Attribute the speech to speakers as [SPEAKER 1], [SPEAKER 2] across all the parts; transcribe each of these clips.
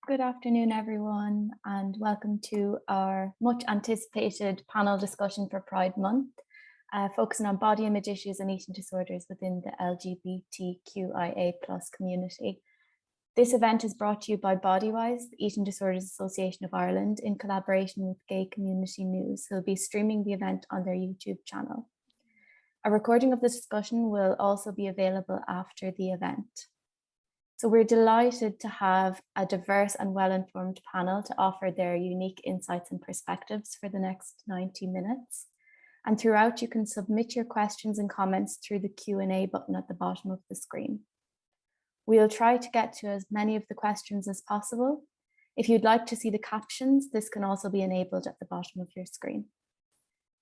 [SPEAKER 1] Good afternoon, everyone, and welcome to our much anticipated panel discussion for Pride Month, focusing on body image issues and eating disorders within the LGBTQIA+ community. This event is brought to you by Bodywhys, the Eating Disorders Association of Ireland, in collaboration with Gay Community News, who will be streaming the event on their YouTube channel. A recording of the discussion will also be available after the event. So we're delighted to have a diverse and well-informed panel to offer their unique insights and perspectives for the next 90 minutes. And throughout, you can submit your questions and comments through the Q&A button at the bottom of the screen. We'll try to get to as many of the questions as possible. If you'd like to see the captions, this can also be enabled at the bottom of your screen.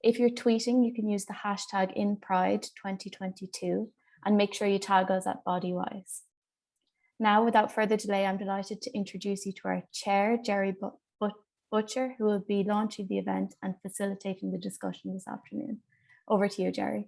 [SPEAKER 1] If you're tweeting, you can use the hashtag #InPride2022 and make sure you tag us at Bodywhys. Now, without further delay, I'm delighted to introduce you to our chair, Gerry Butcher, who will be launching the event and facilitating the discussion this afternoon. Over to you, Gerry.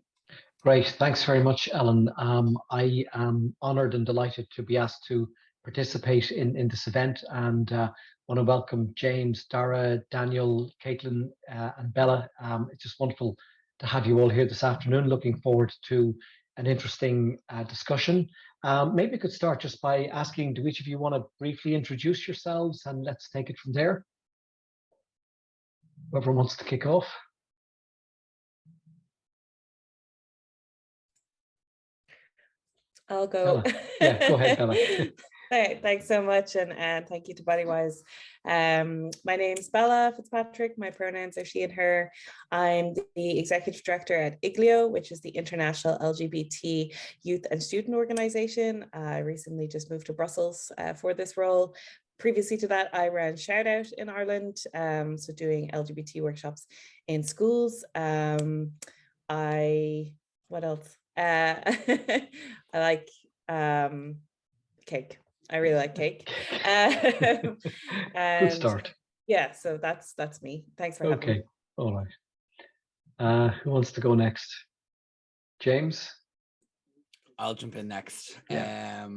[SPEAKER 2] Great, thanks very much, Ellen. I am honoured and delighted to be asked to participate in this event, and want to welcome James, Daire, Daniel, Caitlin, and Bella. It's just wonderful to have you all here this afternoon. Looking forward to an interesting discussion. Maybe I could start just by asking, do each of you want to briefly introduce yourselves, and let's take it from there? Whoever wants to kick off.
[SPEAKER 3] I'll go.
[SPEAKER 2] Bella. Yeah, go ahead, Bella.
[SPEAKER 3] Thanks so much, and thank you to Bodywhys. My name's Bella Fitzpatrick. My pronouns are she and her. I'm the executive director at IGLIO, which is the International LGBT Youth and Student Organization. I recently just moved to Brussels for this role. Previously to that, I ran Shout Out in Ireland, so doing LGBT workshops in schools. What else? I like cake. I really like cake.
[SPEAKER 2] Good start.
[SPEAKER 3] Yeah, so that's me. Thanks for having me.
[SPEAKER 2] Okay, all right. Who wants to go next? James?
[SPEAKER 4] I'll jump in next.
[SPEAKER 2] Yeah.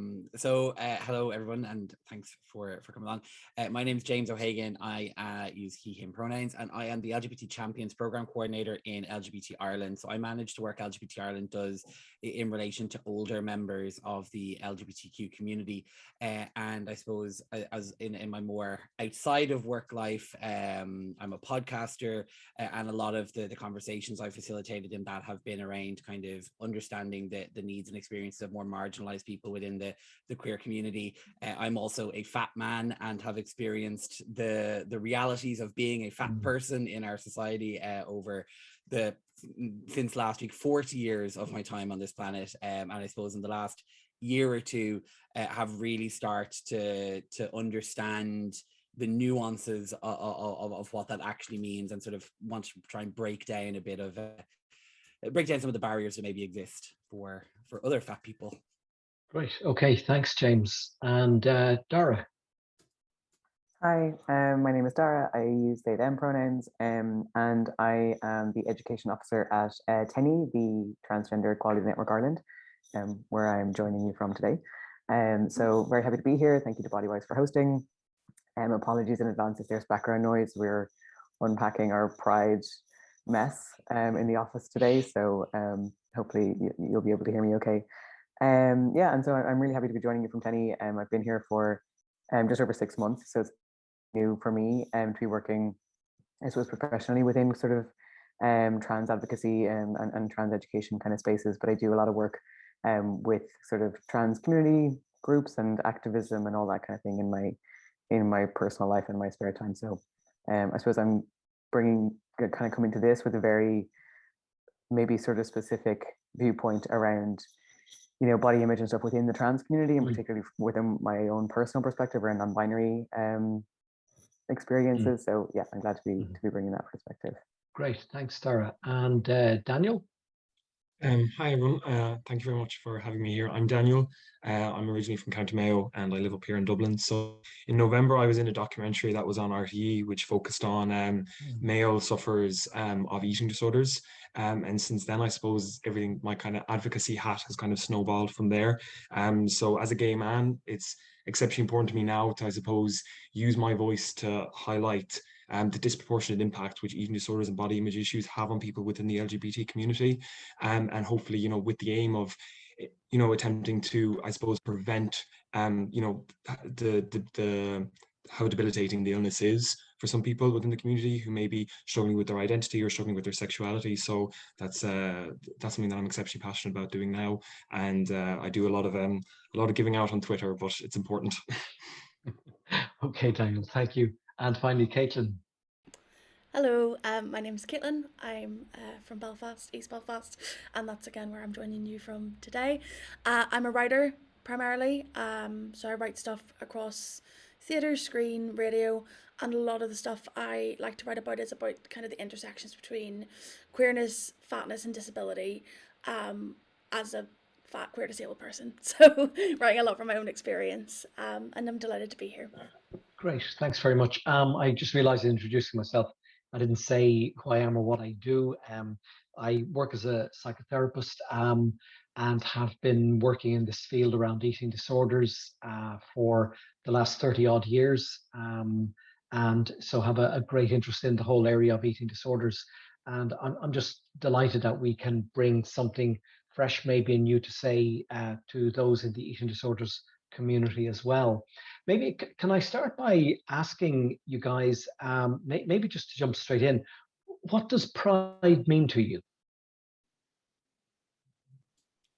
[SPEAKER 4] Hello everyone, and thanks for coming on. My name is James O'Hagan. I use he, him pronouns, and I am the LGBT Champions Program Coordinator in LGBT Ireland. So I manage the work LGBT Ireland does in relation to older members of the LGBTQ community. And I suppose as in my more outside of work life, I'm a podcaster, and a lot of the conversations I've facilitated in that have been around kind of understanding the needs and experiences of more marginalized people within the queer community. I'm also a fat man and have experienced the realities of being a fat person in our society over since last week, 40 years of my time on this planet. And I suppose in the last year or two have really started to understand the nuances of what that actually means, and sort of want to try and break down some of the barriers that maybe exist for other fat people.
[SPEAKER 2] Great. Okay, thanks, James. And Daire?
[SPEAKER 5] Hi, my name is Daire. I use they, them pronouns, and I am the education officer at TENI, the Transgender Equality Network Ireland, where I'm joining you from today. So very happy to be here. Thank you to Bodywhys for hosting. Apologies in advance if there's background noise. We're unpacking our Pride mess in the office today, so hopefully you'll be able to hear me okay. Yeah, and so I'm really happy to be joining you from TENI. I've been here for just over 6 months, so it's new for me to be working, I suppose, professionally within sort of trans advocacy and trans education kind of spaces. But I do a lot of work with sort of trans community groups and activism and all that kind of thing in my personal life and my spare time. So I suppose I'm coming to this with a very maybe sort of specific viewpoint around, you know, body image and stuff within the trans community, and particularly within my own personal perspective around non-binary experiences. So yeah, I'm glad to be bringing that perspective.
[SPEAKER 2] Great, thanks, Daire. And Daniel?
[SPEAKER 6] Hi everyone, thank you very much for having me here. I'm Daniel. I'm originally from County Mayo and I live up here in Dublin. So in November I was in a documentary that was on RTE which focused on male sufferers of eating disorders, and since then I suppose my kind of advocacy hat has kind of snowballed from there. So as a gay man, it's exceptionally important to me now to, I suppose, use my voice to highlight the disproportionate impact which eating disorders and body image issues have on people within the LGBT community, and hopefully, you know, with the aim of, you know, attempting to, I suppose, prevent, you know, the how debilitating the illness is for some people within the community who may be struggling with their identity or struggling with their sexuality. So that's something that I'm exceptionally passionate about doing now, and I do a lot of giving out on Twitter, but it's important.
[SPEAKER 2] Okay, Daniel, thank you. And finally, Caitlin.
[SPEAKER 7] Hello, my name is Caitlin. I'm from Belfast, East Belfast, and that's again where I'm joining you from today. I'm a writer primarily, so I write stuff across theatre, screen, radio, and a lot of the stuff I like to write about is about kind of the intersections between queerness, fatness, and disability, as a fat queer disabled person. So writing a lot from my own experience, and I'm delighted to be here.
[SPEAKER 2] Great, thanks very much. I just realized in introducing myself, I didn't say who I am or what I do. I work as a psychotherapist and have been working in this field around eating disorders for the last 30 odd years. And so have a great interest in the whole area of eating disorders. And I'm just delighted that we can bring something fresh, maybe and new to say to those in the eating disorders community as well. Maybe can I start by asking you guys, maybe just to jump straight in, what does pride mean to you?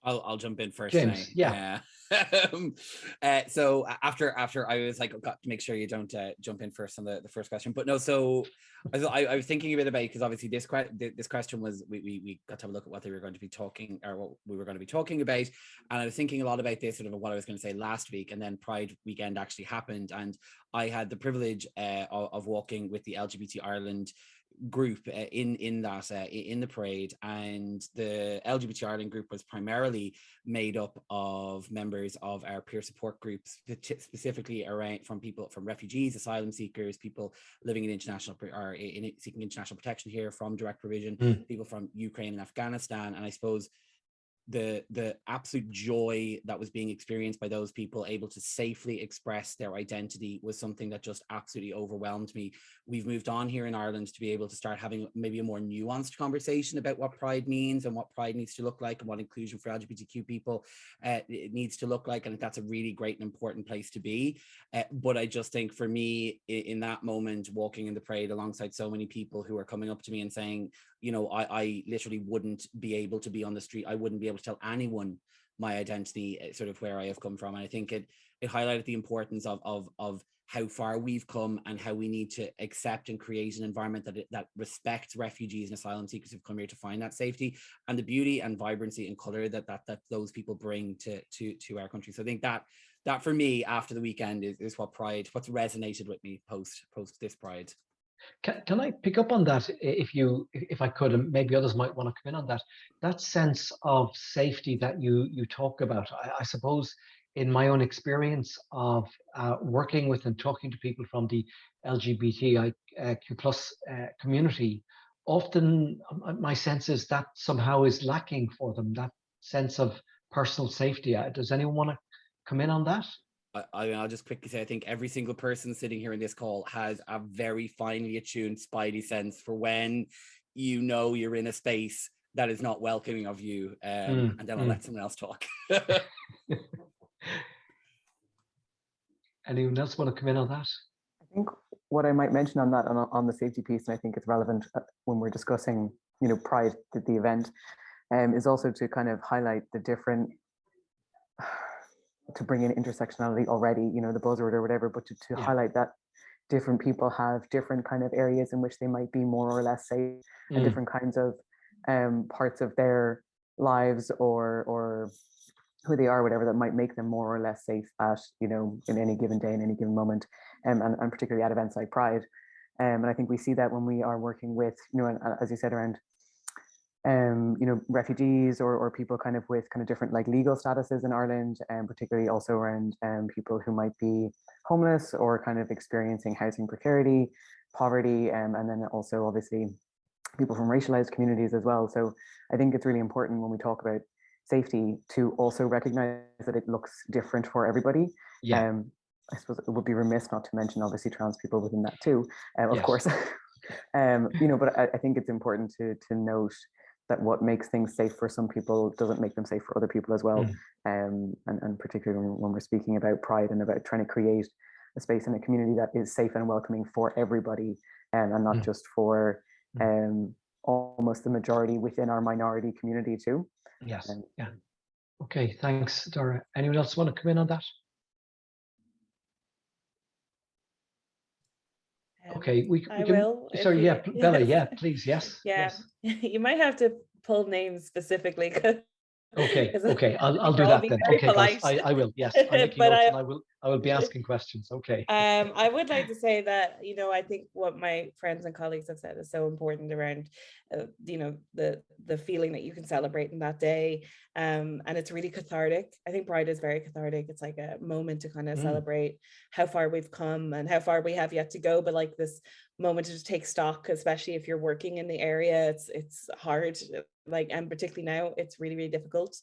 [SPEAKER 4] I'll jump in first.
[SPEAKER 2] James, yeah.
[SPEAKER 4] So after I was like, got to make sure you don't jump in first on the first question. But no, so I was thinking a bit about, because obviously this question was, we got to have a look at what they were going to be talking, or what we were going to be talking about, and I was thinking a lot about this, sort of what I was going to say last week, and then Pride weekend actually happened, and I had the privilege of walking with the LGBT Ireland group in the parade, and the LGBT Ireland group was primarily made up of members of our peer support groups, specifically around from refugees, asylum seekers, people living in international or seeking international protection here from direct provision, people from Ukraine and Afghanistan. And I suppose the absolute joy that was being experienced by those people able to safely express their identity was something that just absolutely overwhelmed me. We've moved on here in Ireland to be able to start having maybe a more nuanced conversation about what pride means and what pride needs to look like and what inclusion for LGBTQ people it needs to look like. And that's a really great and important place to be. But I just think for me, in that moment, walking in the parade alongside so many people who are coming up to me and saying, you know, I literally wouldn't be able to be on the street. I wouldn't be able to tell anyone my identity, sort of where I have come from. And I think it highlighted the importance of how far we've come and how we need to accept and create an environment that respects refugees and asylum seekers who've come here to find that safety, and the beauty and vibrancy and color that those people bring to our country. So I think that for me, after the weekend, is what's resonated with me post this Pride.
[SPEAKER 2] Can I pick up on that, if I could, and maybe others might want to come in on that sense of safety that you talk about? I suppose in my own experience of working with and talking to people from the LGBTIQ plus community, often my sense is that somehow is lacking for them, that sense of personal safety. Does anyone want to come in on that?
[SPEAKER 4] I'll just quickly say, I think every single person sitting here in this call has a very finely attuned spidey sense for when you know you're in a space that is not welcoming of you. And then I'll let someone else talk.
[SPEAKER 2] Anyone else want to come in on that?
[SPEAKER 5] I think what I might mention on that, on the safety piece, and I think it's relevant when we're discussing, you know, Pride, the event, is also to kind of highlight the different, to bring in intersectionality already, you know, the buzzword or whatever, but to highlight that different people have different kind of areas in which they might be more or less safe, and different kinds of parts of their lives or who they are, whatever, that might make them more or less safe at, you know, in any given day, in any given moment, and particularly at events like Pride. And I think we see that when we are working with, you know, and as you said, around you know, refugees or people kind of with kind of different like legal statuses in Ireland, and particularly also around people who might be homeless or kind of experiencing housing precarity, poverty, and then also obviously people from racialized communities as well. So I think it's really important when we talk about safety to also recognize that it looks different for everybody. I suppose it would be remiss not to mention obviously trans people within that too, of
[SPEAKER 2] Yes.
[SPEAKER 5] course. You know, but I think it's important to note that what makes things safe for some people doesn't make them safe for other people as well. And particularly when we're speaking about pride and about trying to create a space in a community that is safe and welcoming for everybody, and not just for almost the majority within our minority community too.
[SPEAKER 2] Yes. Yeah. Okay. Thanks, Daire. Anyone else want to come in on that? Okay,
[SPEAKER 3] I will.
[SPEAKER 2] Sorry, yeah, Bella, yeah, please, yes.
[SPEAKER 3] Yeah,
[SPEAKER 2] yes.
[SPEAKER 3] You might have to pull names specifically.
[SPEAKER 2] Okay, I'll do that then. Okay, guys, I will. Yes, I'm making notes, and I will be asking questions. Okay.
[SPEAKER 3] I would like to say that, you know, I think what my friends and colleagues have said is so important around, you know, the feeling that you can celebrate in that day, and it's really cathartic. I think Pride is very cathartic. It's like a moment to kind of celebrate how far we've come and how far we have yet to go. But like this moment to just take stock, especially if you're working in the area, it's hard. Like, and particularly now, it's really, really difficult.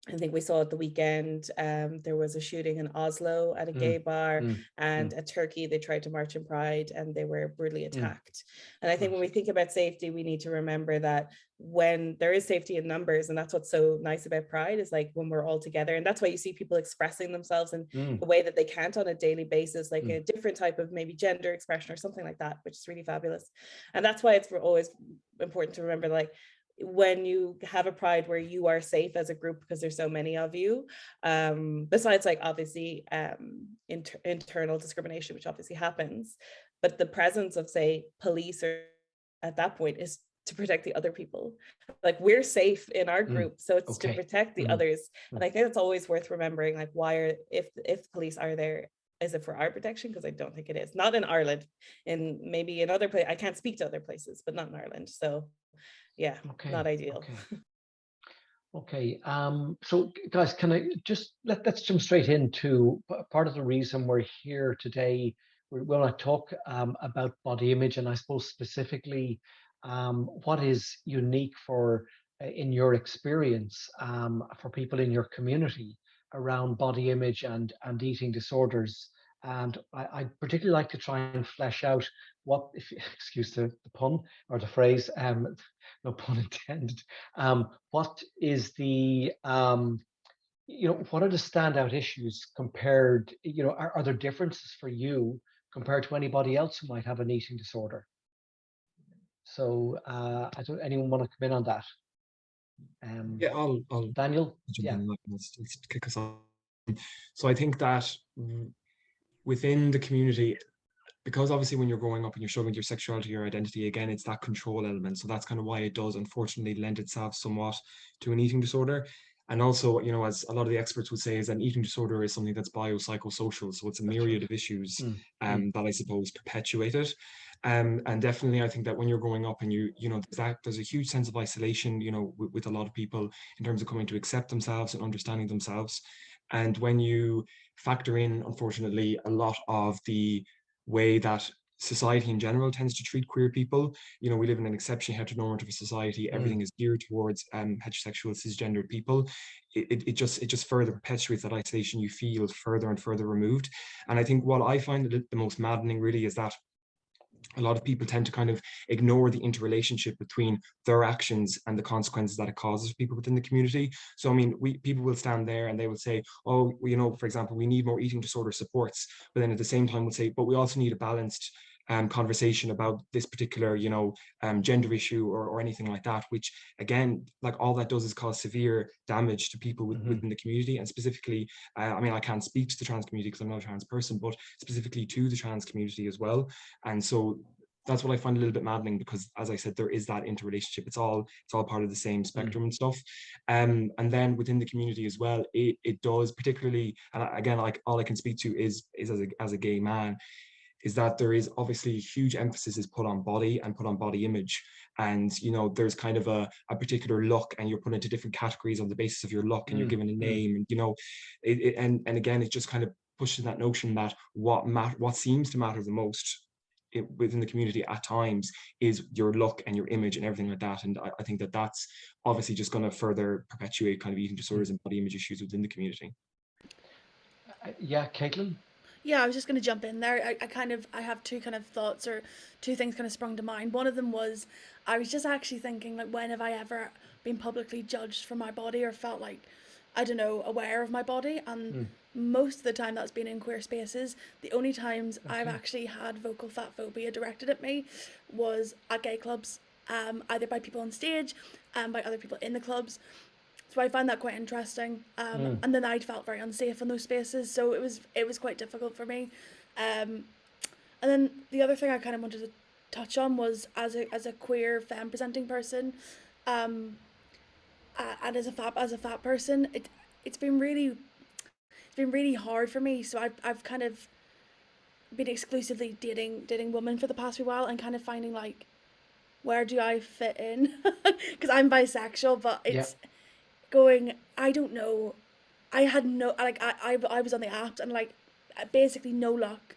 [SPEAKER 3] I think we saw at the weekend, there was a shooting in Oslo at a gay bar, and at Turkey, they tried to march in Pride and they were brutally attacked. And I think when we think about safety, we need to remember that when there is safety in numbers, and that's what's so nice about Pride, is like when we're all together. And that's why you see people expressing themselves in the way that they can't on a daily basis, like a different type of maybe gender expression or something like that, which is really fabulous. And that's why it's always important to remember, like, when you have a Pride where you are safe as a group, because there's so many of you, besides like obviously internal discrimination, which obviously happens, but the presence of, say, police or at that point is to protect the other people. Like, we're safe in our group, so it's to protect the others. And I think that's always worth remembering, like, why if police are there, is it for our protection? Because I don't think it is. Not in Ireland, in maybe in other places. I can't speak to other places, but not in Ireland. So yeah, not ideal.
[SPEAKER 2] Okay. So guys, can I just let's jump straight into part of the reason we're here today. We want to talk about body image, and I suppose specifically what is unique for in your experience for people in your community around body image and eating disorders. And I'd particularly like to try and flesh out what, if excuse the pun or the phrase, no pun intended. What is the, you know, what are the standout issues compared, you know, are there differences for you compared to anybody else who might have an eating disorder? So I don't, anyone want to come in on that?
[SPEAKER 6] Yeah, I'll
[SPEAKER 2] Daniel,
[SPEAKER 6] jump in. Let's kick us off. So I think that within the community, because obviously when you're growing up and you're struggling with your sexuality or identity, again, it's that control element. So that's kind of why it does unfortunately lend itself somewhat to an eating disorder. And also, you know, as a lot of the experts would say, is an eating disorder is something that's biopsychosocial. So it's a myriad of issues that I suppose perpetuate it. And definitely, I think that when you're growing up and you know, there's a huge sense of isolation, you know, with a lot of people in terms of coming to accept themselves and understanding themselves. And when you factor in, unfortunately, a lot of the way that society in general tends to treat queer people, you know, we live in an exceptionally heteronormative society. Everything is geared towards heterosexual cisgendered people. It just further perpetuates that isolation. You feel further and further removed. And I think what I find the most maddening really is that a lot of people tend to kind of ignore the interrelationship between their actions and the consequences that it causes for people within the community. So, I mean, people will stand there and they will say, oh, you know, for example, we need more eating disorder supports. But then at the same time, we'll say, but we also need a balanced conversation about this particular, you know, gender issue or anything like that, which again, like all that does is cause severe damage to people within the community. And specifically, I mean, I can't speak to the trans community because I'm not a trans person, but specifically to the trans community as well. And so that's what I find a little bit maddening, because as I said, there is that interrelationship. It's all part of the same spectrum and stuff. And then within the community as well, it does particularly, and again, like all I can speak to is as a gay man, is that there is obviously huge emphasis is put on body and put on body image. And, you know, there's kind of a particular look, and you're put into different categories on the basis of your look, and you're given a name, and, you know, and again, it just kind of pushes that notion that what seems to matter the most within the community at times is your look and your image and everything like that. And I think that that's obviously just going to further perpetuate kind of eating disorders and body image issues within the community.
[SPEAKER 2] Yeah, Caitlin?
[SPEAKER 7] Yeah, I was just going to jump in there. I have two kind of thoughts, or two things kind of sprung to mind. One of them was, I was just actually thinking, like, when have I ever been publicly judged for my body or felt like, I don't know, aware of my body? And most of the time that's been in queer spaces. The only times I've actually had vocal fat phobia directed at me was at gay clubs, either by people on stage and by other people in the clubs. So I find that quite interesting, and then I felt very unsafe in those spaces, so it was quite difficult for me. And then the other thing I kind of wanted to touch on was, as a queer femme presenting person, and as a fat person, it's been really hard for me. So I've kind of been exclusively dating women for the past few while, and kind of finding, like, where do I fit in? Because I'm bisexual, but it's going, I don't know. I had no, like, I was on the apps, and, like, basically no luck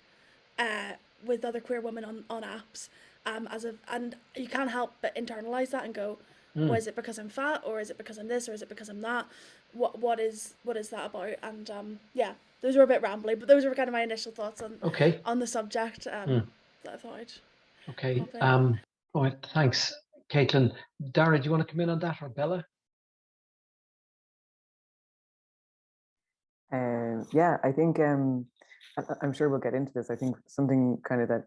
[SPEAKER 7] with other queer women on apps, and you can't help but internalize that and go, well, is it because I'm fat, or is it because I'm this, or is it because I'm that? What is that about? And yeah, those were a bit rambly, but those were kind of my initial thoughts on the subject that I thought I'd
[SPEAKER 2] Okay.
[SPEAKER 7] pop in.
[SPEAKER 2] All right, thanks, Caitlin. Daire, do you want to come in on that, or Bella?
[SPEAKER 5] Yeah, I think I'm sure we'll get into this. I think something kind of that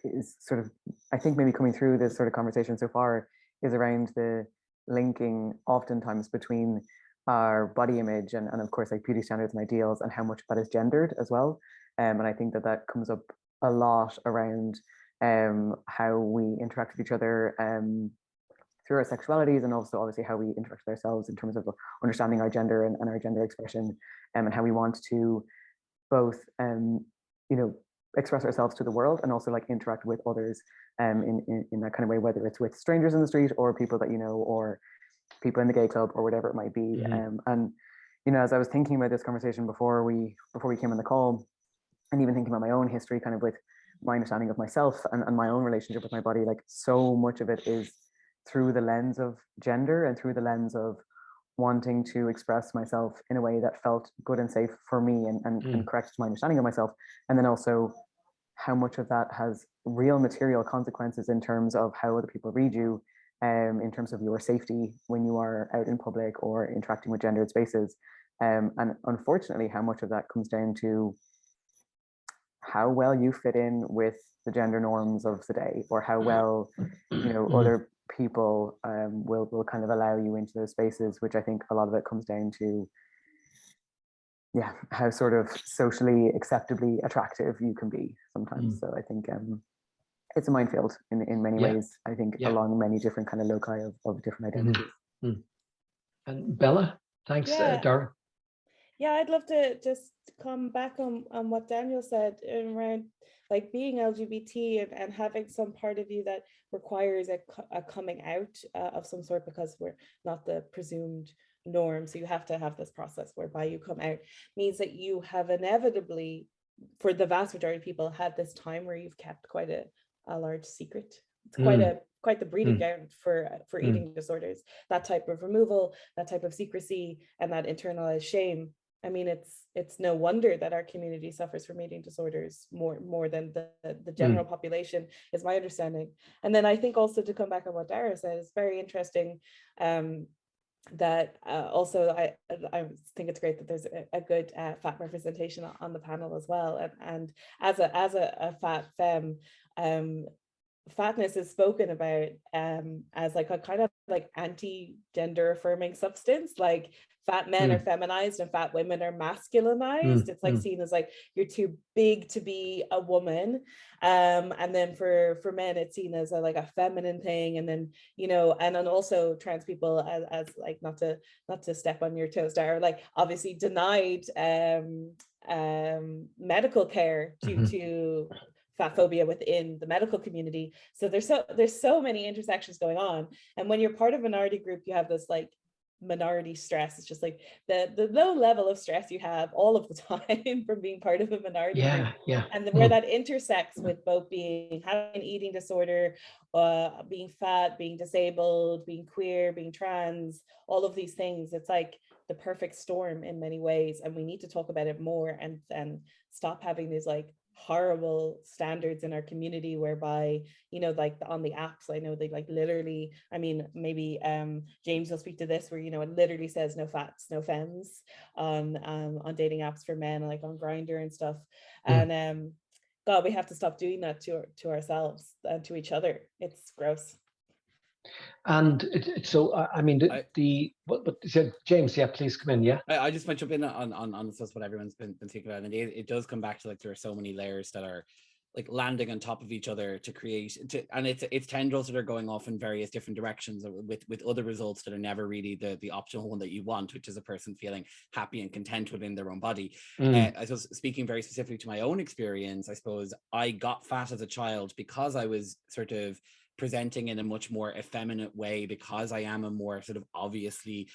[SPEAKER 5] is sort of, I think maybe coming through this sort of conversation so far is around the linking oftentimes between our body image and of course, like, beauty standards and ideals, and how much that is gendered as well. And I think that comes up a lot around how we interact with each other through our sexualities, and also obviously how we interact with ourselves in terms of understanding our gender and our gender expression, and how we want to both express ourselves to the world, and also, like, interact with others in that kind of way, whether it's with strangers in the street, or people that you know, or people in the gay club, or whatever it might be. And as I was thinking about this conversation before we came on the call, and even thinking about my own history, kind of with my understanding of myself and my own relationship with my body, like, so much of it is through the lens of gender, and through the lens of wanting to express myself in a way that felt good and safe for me, and correct to my understanding of myself. And then also how much of that has real material consequences in terms of how other people read you, in terms of your safety when you are out in public or interacting with gendered spaces. And unfortunately, how much of that comes down to how well you fit in with the gender norms of the day, or how well other people will kind of allow you into those spaces, which I think a lot of it comes down to how sort of socially acceptably attractive you can be sometimes. So I think it's a minefield in many ways, I think, along many different kind of loci of different identities.
[SPEAKER 2] And Bella, thanks, Daire.
[SPEAKER 3] Yeah, I'd love to just come back on what Daniel said around, like, being LGBT and having some part of you that requires a coming out of some sort, because we're not the presumed norm. So you have to have this process whereby you come out, means that you have inevitably, for the vast majority of people, had this time where you've kept quite a large secret. It's quite the breeding ground for eating disorders. That type of removal, that type of secrecy, and that internalized shame. I mean, it's no wonder that our community suffers from eating disorders more than the general population, is my understanding. And then I think also, to come back on what Daire said, it's very interesting that also I think it's great that there's a good fat representation on the panel as well. And as a fat femme, fatness is spoken about as like a kind of like anti-gender affirming substance. Like, fat men are feminized and fat women are masculinized. It's like seen as like, you're too big to be a woman, and then for men it's seen as like a feminine thing. And then and then also trans people as like, not to step on your toes, Daire, like, obviously denied medical care due to fat phobia within the medical community. So there's so many intersections going on. And when you're part of a minority group, you have this like minority stress. It's just like the low level of stress you have all of the time from being part of a minority group. And where that intersects with both having an eating disorder, being fat, being disabled, being queer, being trans, all of these things. It's like the perfect storm in many ways, and we need to talk about it more and stop having these like horrible standards in our community whereby, you know, like on the apps, I know they like literally, I mean, maybe James will speak to this, where, you know, it literally says no fats, no femmes on dating apps for men, like on Grindr and stuff. And God, we have to stop doing that to ourselves and to each other. It's gross.
[SPEAKER 2] And so I mean James, yeah, please come in. Yeah,
[SPEAKER 4] I just want to jump in on this, what everyone's been thinking about, and it does come back to like there are so many layers that are like landing on top of each other to create, and it's tendrils that are going off in various different directions with other results that are never really the optimal one that you want, which is a person feeling happy and content within their own body. I suppose, speaking very specifically to my own experience, I suppose I got fat as a child because I was sort of presenting in a much more effeminate way, because I am a more sort of obviously,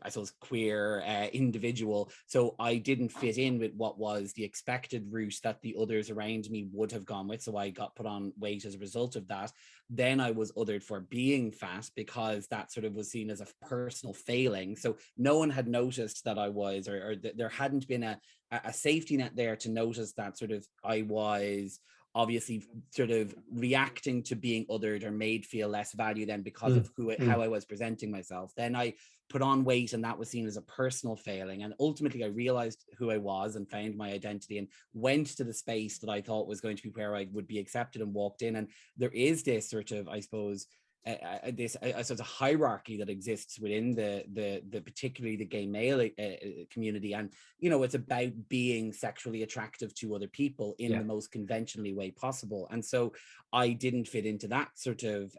[SPEAKER 4] I suppose, queer individual. So I didn't fit in with what was the expected route that the others around me would have gone with. So I got put on weight as a result of that. Then I was othered for being fat because that sort of was seen as a personal failing. So no one had noticed that I was, or there hadn't been a safety net there to notice that sort of I was obviously sort of reacting to being othered or made feel less value then because of how I was presenting myself. Then I put on weight, and that was seen as a personal failing. And ultimately I realized who I was and found my identity and went to the space that I thought was going to be where I would be accepted, and walked in. And there is this sort of, I suppose, this sort of hierarchy that exists within the particularly the gay male community, and you know, it's about being sexually attractive to other people in the most conventionally way possible. And so I didn't fit into that sort of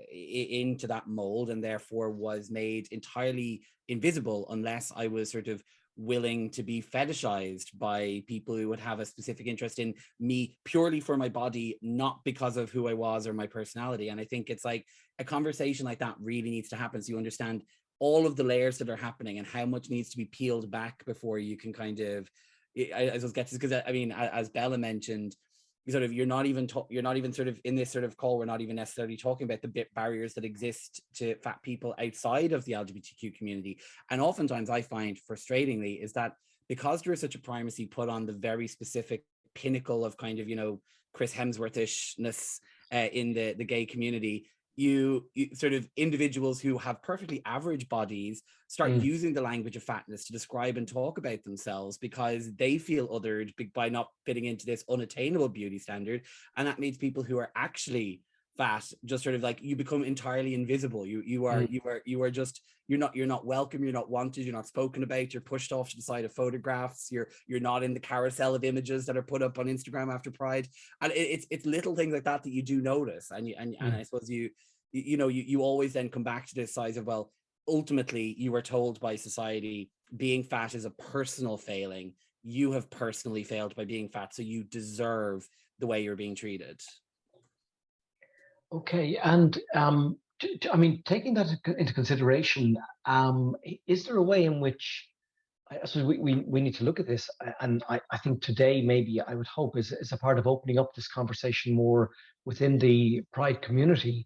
[SPEAKER 4] into that mold, and therefore was made entirely invisible unless I was sort of willing to be fetishized by people who would have a specific interest in me purely for my body, not because of who I was or my personality. And I think it's like a conversation like that really needs to happen, so you understand all of the layers that are happening and how much needs to be peeled back before you can kind of, I suppose, get this. Because I mean, as Bella mentioned, sort of, you're not even sort of in this sort of call, we're not even necessarily talking about the barriers that exist to fat people outside of the LGBTQ community. And oftentimes I find frustratingly is that because there is such a primacy put on the very specific pinnacle of kind of, you know, Chris Hemsworthishness in the gay community, you sort of individuals who have perfectly average bodies start using the language of fatness to describe and talk about themselves because they feel othered by not fitting into this unattainable beauty standard. And that means people who are actually fat just sort of like, you become entirely invisible. You are just, you're not welcome, you're not wanted, you're not spoken about, you're pushed off to the side of photographs, you're not in the carousel of images that are put up on Instagram after Pride. And it's little things like that you do notice. And I suppose you always then come back to this size of, well, ultimately you were told by society being fat is a personal failing. You have personally failed by being fat, so you deserve the way you're being treated.
[SPEAKER 2] Okay, and I mean, taking that into consideration, is there a way in which, I suppose we need to look at this, and I think today maybe I would hope is a part of opening up this conversation more within the Pride community.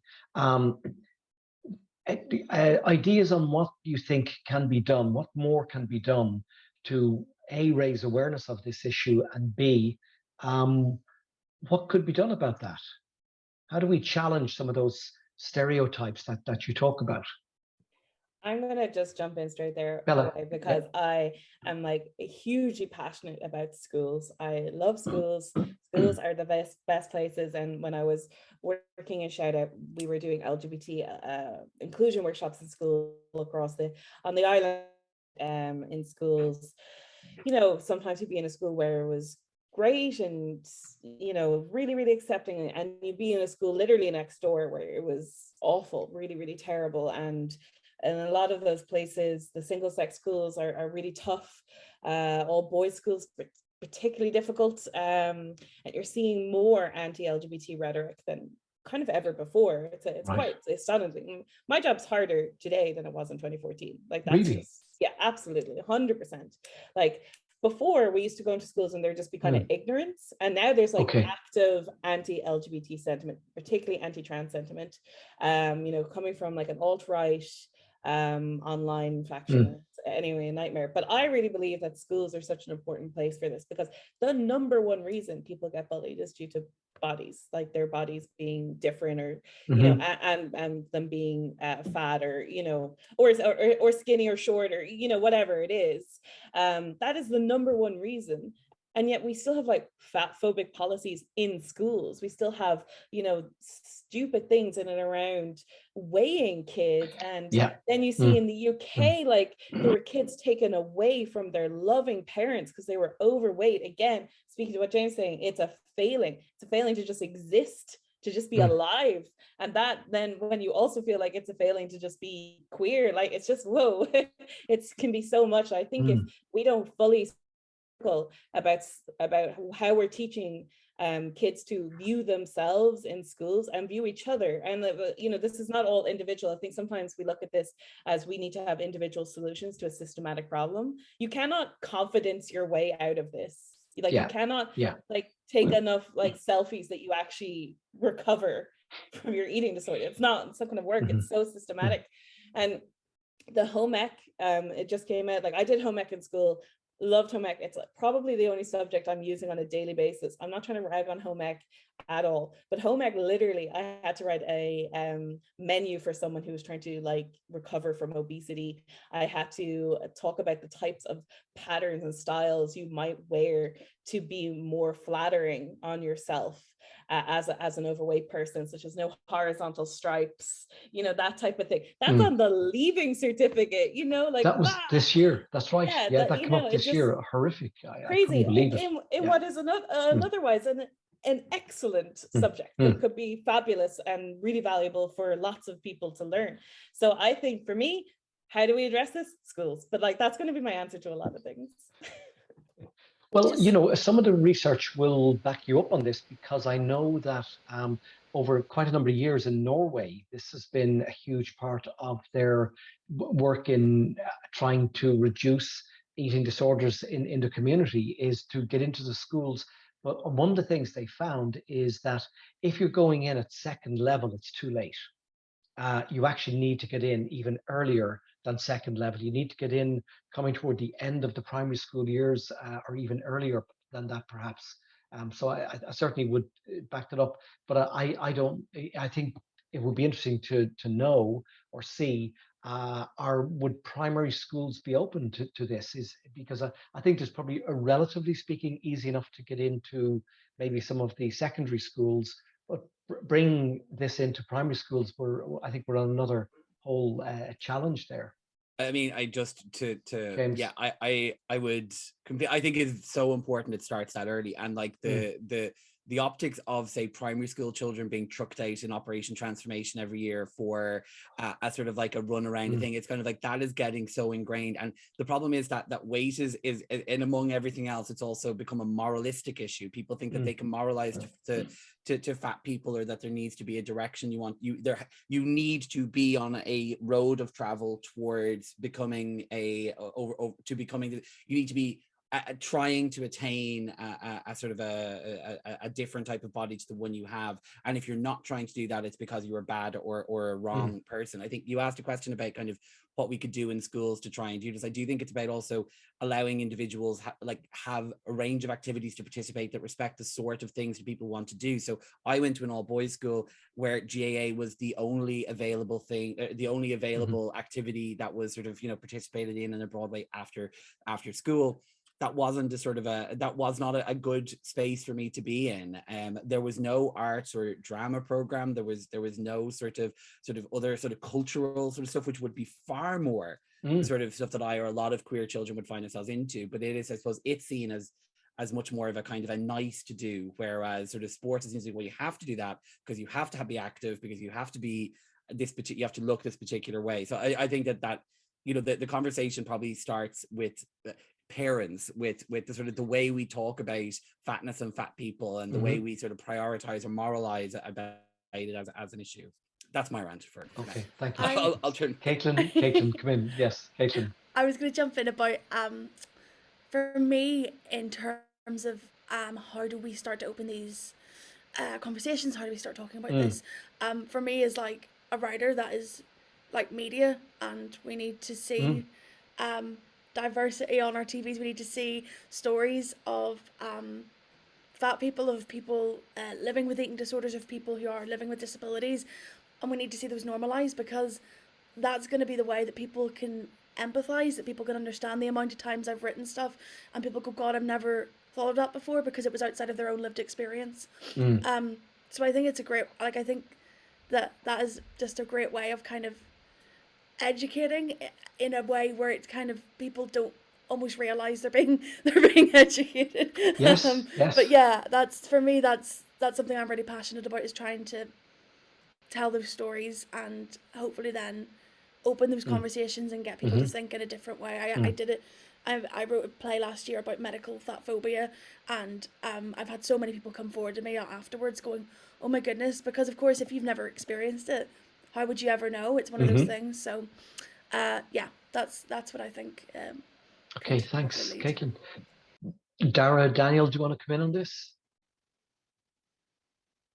[SPEAKER 2] Ideas on what you think can be done, what more can be done to A, raise awareness of this issue, and B, what could be done about that? How do we challenge some of those stereotypes that you talk about?
[SPEAKER 3] I'm going to just jump in straight there,
[SPEAKER 2] Bella,
[SPEAKER 3] because I am like hugely passionate about schools. I love schools. Schools are the best places. And when I was working in Shout Out, we were doing LGBT inclusion workshops in school across on the island, in schools. You know, sometimes you'd be in a school where it was great and, you know, really, really accepting, and you'd be in a school literally next door where it was awful, really, really terrible. And a lot of those places, the single sex schools are really tough. All boys schools, particularly difficult. And you're seeing more anti-LGBT rhetoric than kind of ever before. It's right. Quite astonishing. My job's harder today than it was in 2014. Like that's really? Just, yeah, absolutely, 100%. Like before, we used to go into schools and there'd just be kind of ignorance. And now there's like active anti-LGBT sentiment, particularly anti-trans sentiment, you know, coming from like an alt-right online. In fact, anyway, a nightmare. But I really believe that schools are such an important place for this, because the number one reason people get bullied is due to bodies, like their bodies being different, or you know, and them being fat, or you know, or skinny or short, or you know, whatever it is. That is the number one reason. And yet we still have like fat phobic policies in schools. We still have, you know, stupid things in and around weighing kids. And then you see in the UK, like there were kids taken away from their loving parents because they were overweight. Again, speaking to what James is saying, it's a failing. It's a failing to just exist, to just be alive. And that then when you also feel like it's a failing to just be queer, like it's just, whoa, it can be so much. I think if we don't fully about how we're teaching kids to view themselves in schools and view each other. And you know, this is not all individual. I think sometimes we look at this as we need to have individual solutions to a systematic problem. You cannot confidence your way out of this. Like you cannot like take enough like selfies that you actually recover from your eating disorder. It's not going to work. It's so systematic. And the home ec, it just came out. Like I did home ec in school. Loved home ec. It's probably the only subject I'm using on a daily basis. I'm not trying to rag on home ec at all, but home ec, literally, I had to write a menu for someone who was trying to like recover from obesity. I had to talk about the types of patterns and styles you might wear to be more flattering on yourself as an overweight person, such as no horizontal stripes, you know, that type of thing. That's on the leaving certificate, you know, like
[SPEAKER 2] that was this year. That's right. Yeah, that came up this year. Horrific.
[SPEAKER 3] Crazy.
[SPEAKER 2] I couldn't believe it.
[SPEAKER 3] In what is otherwise an excellent subject that could be fabulous and really valuable for lots of people to learn. So I think for me, how do we address this? Schools. But like that's going to be my answer to a lot of things.
[SPEAKER 2] Well, you know, some of the research will back you up on this, because I know that over quite a number of years in Norway, this has been a huge part of their work in trying to reduce eating disorders in the community, is to get into the schools. But one of the things they found is that if you're going in at second level, it's too late. You actually need to get in even earlier than second level. You need to get in coming toward the end of the primary school years, or even earlier than that, perhaps. So I certainly would back that up. But I don't. I think it would be interesting to know or see. Would primary schools be open to this? Is because I think there's probably, relatively speaking, easy enough to get into maybe some of the secondary schools, but bring this into primary schools, I think we're on another whole challenge there.
[SPEAKER 4] I mean, I just
[SPEAKER 2] James.
[SPEAKER 4] yeah, I would I think it's so important it starts that early, and like the optics of, say, primary school children being trucked out in Operation Transformation every year for a sort of like a run around thing. It's kind of like that is getting so ingrained. And the problem is that weight is and among everything else, it's also become a moralistic issue. People think that they can moralize to fat people, or that there needs to be a direction you need to be on a road of travel towards becoming you need to be trying to attain a sort of a different type of body to the one you have. And if you're not trying to do that, it's because you are bad or a wrong person. I think you asked a question about kind of what we could do in schools to try and do this. I do think it's about also allowing individuals have a range of activities to participate that respect the sort of things that people want to do. So I went to an all boys school where GAA was the only available thing, the only available activity that was sort of, you know, participated in a broad way after school. That wasn't that was not a good space for me to be in. There was no arts or drama program. There was no sort of other sort of cultural sort of stuff, which would be far more sort of stuff that I or a lot of queer children would find themselves into. But it is, I suppose, it's seen as much more of a kind of a nice to do, whereas sort of sports is usually, well, you have to do that because you have to be active, because you have to be you have to look this particular way. So I think that you know, the conversation probably starts with parents, with the sort of the way we talk about fatness and fat people, and the way we sort of prioritize or moralize about it as an issue. That's my rant for
[SPEAKER 2] okay. Thank you.
[SPEAKER 4] I'll turn.
[SPEAKER 2] Caitlin, come in. Yes, Caitlin.
[SPEAKER 7] I was going to jump in about for me, in terms of how do we start to open these conversations, how do we start talking about this, for me, is like a writer that is like media, and we need to see diversity on our TVs. We need to see stories of fat people, of people living with eating disorders, of people who are living with disabilities, and we need to see those normalized, because that's going to be the way that people can empathize, that people can understand. The amount of times I've written stuff and people go, God, I've never thought of that before, because it was outside of their own lived experience. So I think it's a great, like, I think that is just a great way of kind of educating in a way where it's kind of, people don't almost realize they're being educated.
[SPEAKER 2] Yes, yes.
[SPEAKER 7] But yeah, that's, for me, that's something I'm really passionate about, is trying to tell those stories and hopefully then open those conversations and get people to think in a different way. I did it. I wrote a play last year about medical fat phobia, and I've had so many people come forward to me afterwards going, oh my goodness, because of course if you've never experienced it, how would you ever know? It's one of those things. So yeah, that's what I think.
[SPEAKER 2] Okay, thanks, Caitlin. Daire, Daniel, do you want to come in on this?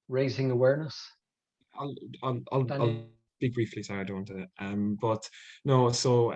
[SPEAKER 2] Raising awareness.
[SPEAKER 6] I'll speak briefly. Sorry, I don't want to. But no. So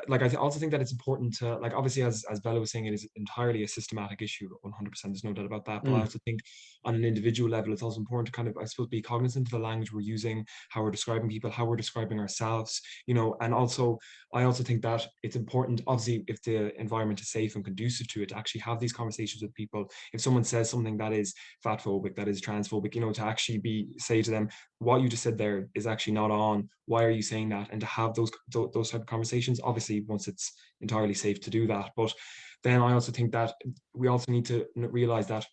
[SPEAKER 6] like, I also think that it's important to, like, obviously, as Bella was saying, it is entirely a systematic issue. 100%. There's no doubt about that. But I also think on an individual level, it's also important to kind of, I suppose, be cognizant of the language we're using, how we're describing people, how we're describing ourselves. You know, and also, I also think that it's important, obviously, if the environment is safe and conducive to it, to actually have these conversations with people. If someone says something that is fat phobic, that is transphobic, you know, to actually say to them, what you just said there is actually not on. Why are you saying that? And to have those type of conversations, obviously, once it's entirely safe to do that. But then I also think that we also need to realize that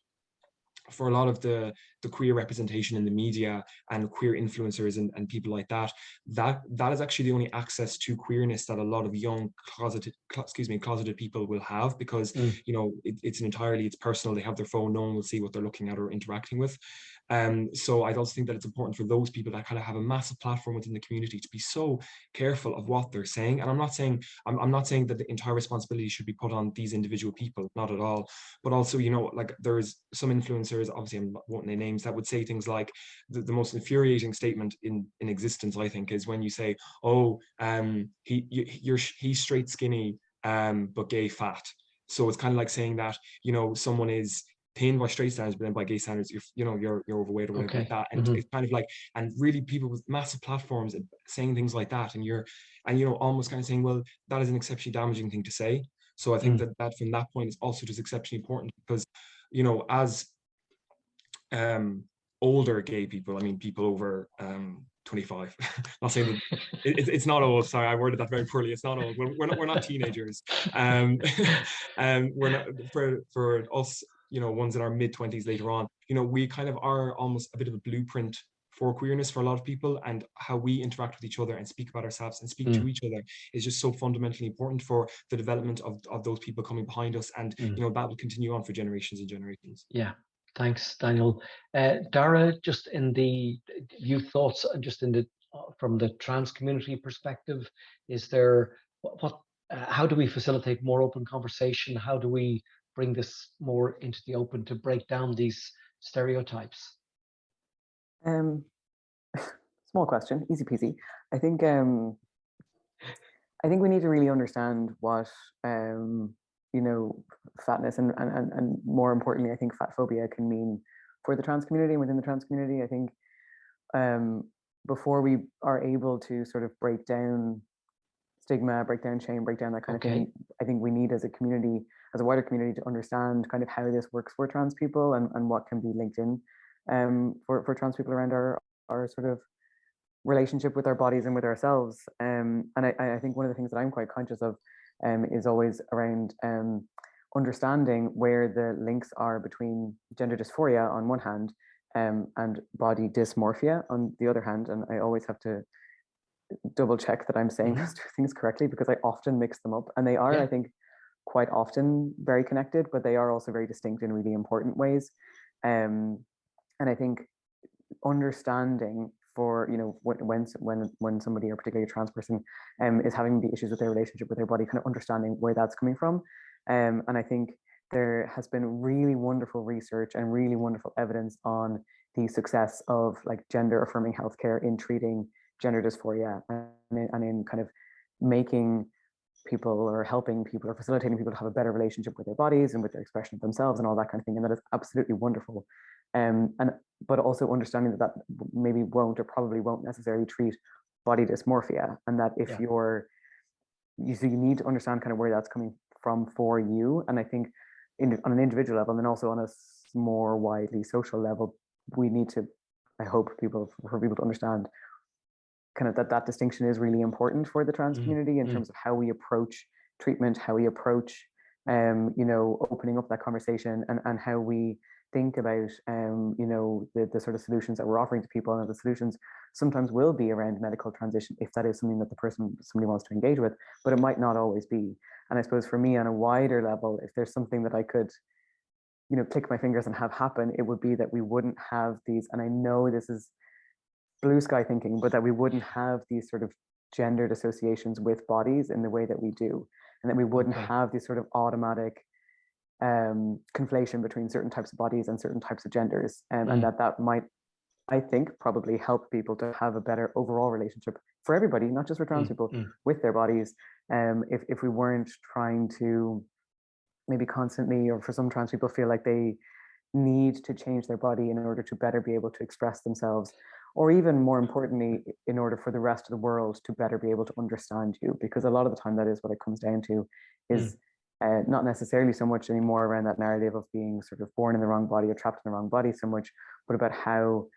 [SPEAKER 6] for a lot of the queer representation in the media and queer influencers and people like that is actually the only access to queerness that a lot of young closeted people will have, because you know, it's personal. They have their phone, no one will see what they're looking at or interacting with. So I also think that it's important for those people that kind of have a massive platform within the community to be so careful of what they're saying. And I'm not saying that the entire responsibility should be put on these individual people, not at all. But also, you know, like, there's some influencers, obviously I won't name names, that would say things like, the most infuriating statement in existence, I think, is when you say, oh, he's straight skinny, but gay fat. So it's kind of like saying that, you know, someone is thin by straight standards, but then by gay standards, you're overweight or whatever like that. And it's kind of like, and really people with massive platforms saying things like that, and you know, almost kind of saying, well, that is an exceptionally damaging thing to say. So I think that from that point is also just exceptionally important, because, you know, as older gay people, I mean, people over 25. Not saying that it's not old. Sorry, I worded that very poorly. It's not old. We're not teenagers. We're not, for us, you know, ones in our mid-20s later on, you know, we kind of are almost a bit of a blueprint for queerness for a lot of people, and how we interact with each other and speak about ourselves and speak to each other is just so fundamentally important for the development of those people coming behind us, and you know, that will continue on for generations and generations.
[SPEAKER 2] Yeah. Thanks, Daniel. Daire, just in the you thoughts, just in the from the trans community perspective, is there how do we facilitate more open conversation? How do we bring this more into the open to break down these stereotypes?
[SPEAKER 5] Small question, easy peasy. I think we need to really understand what you know, fatness and more importantly, I think fat phobia can mean for the trans community and within the trans community. I think before we are able to sort of break down stigma, break down shame, break down that kind of thing, I think we need, as a community, as a wider community, to understand kind of how this works for trans people, and what can be linked in for trans people around our sort of relationship with our bodies and with ourselves. And I think one of the things that I'm quite conscious of is always around understanding where the links are between gender dysphoria on one hand and body dysmorphia on the other hand. And I always have to double check that I'm saying those two things correctly, because I often mix them up, and they are, I think, quite often very connected, but they are also very distinct in really important ways. And I think understanding for, you know, when somebody, or particularly a trans person, is having the issues with their relationship with their body, kind of understanding where that's coming from. And I think there has been really wonderful research and really wonderful evidence on the success of, like, gender affirming healthcare in treating gender dysphoria, and in kind of making people or helping people or facilitating people to have a better relationship with their bodies and with their expression of themselves and all that kind of thing. And that is absolutely wonderful. But also understanding that maybe won't or probably won't necessarily treat body dysmorphia, and that if you need to understand kind of where that's coming from for you. And I think on an individual level, and then also on a more widely social level, we need to, I hope for people to understand kind of that distinction is really important for the trans community in terms of how we approach treatment, how we approach, opening up that conversation, and how we think about, the sort of solutions that we're offering to people. And the solutions sometimes will be around medical transition, if that is something that somebody wants to engage with, but it might not always be. And I suppose for me, on a wider level, if there's something that I could, click my fingers and have happen, it would be that we wouldn't have these, and I know this is blue sky thinking, but that we wouldn't have these sort of gendered associations with bodies in the way that we do, and that we wouldn't have these sort of automatic conflation between certain types of bodies and certain types of genders, and that might, I think, probably help people to have a better overall relationship for everybody, not just for trans people, with their bodies. If we weren't trying to maybe constantly, or for some trans people, feel like they need to change their body in order to better be able to express themselves, or even more importantly, in order for the rest of the world to better be able to understand you, because a lot of the time that is what it comes down to, is not necessarily so much anymore around that narrative of being sort of born in the wrong body or trapped in the wrong body so much, but about how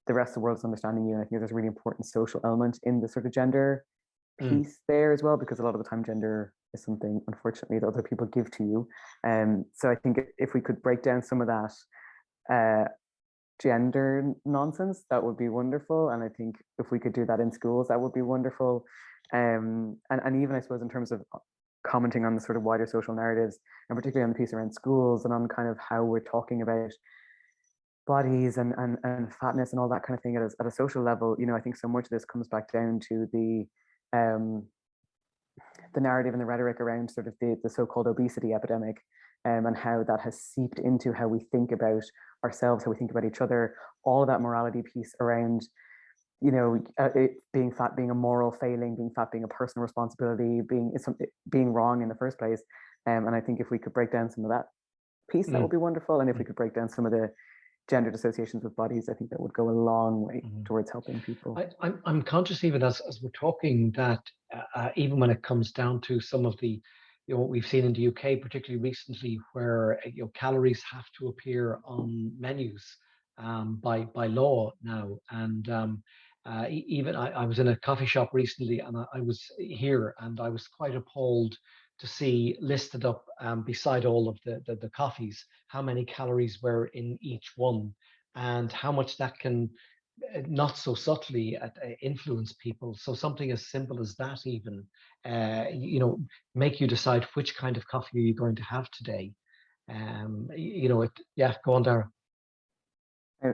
[SPEAKER 5] the rest of the world's understanding you. And I think there's a really important social element in the sort of gender piece there as well, because a lot of the time gender is something, unfortunately, that other people give to you. So I think if we could break down some of that gender nonsense, that would be wonderful. And I think if we could do that in schools, that would be wonderful. And even, I suppose, in terms of commenting on the sort of wider social narratives, and particularly on the piece around schools and on kind of how we're talking about bodies and fatness and all that kind of thing at a social level, I think so much of this comes back down to the narrative and the rhetoric around sort of the so-called obesity epidemic, and how that has seeped into how we think about ourselves, how we think about each other, all of that morality piece around, being fat being a moral failing, being fat being a personal responsibility, being wrong in the first place. And I think if we could break down some of that piece, that would be wonderful. And if we could break down some of the gendered associations with bodies, I think that would go a long way towards helping people.
[SPEAKER 2] I'm conscious, even as we're talking, that even when it comes down to some of the, what we've seen in the UK, particularly recently, where calories have to appear on menus by law now, and even I was in a coffee shop recently, and I was here, and I was quite appalled to see listed up beside all of the coffees how many calories were in each one, and how much that can not so subtly influence people. So something as simple as that, even make you decide which kind of coffee are you going to have today. Go on, Daire.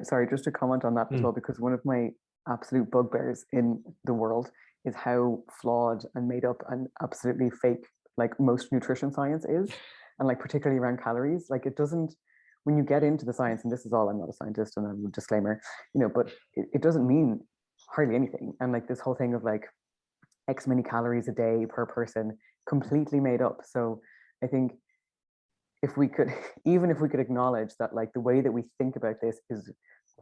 [SPEAKER 5] Sorry, just to comment on that as well, because one of my absolute bugbears in the world is how flawed and made up and absolutely fake like most nutrition science is, and like particularly around calories. Like, it doesn't, when you get into the science, and this is all, I'm not a scientist, and a disclaimer, but it doesn't mean hardly anything. And like this whole thing of like X many calories a day per person, completely made up. So I think if we could, even if we could acknowledge that like the way that we think about this is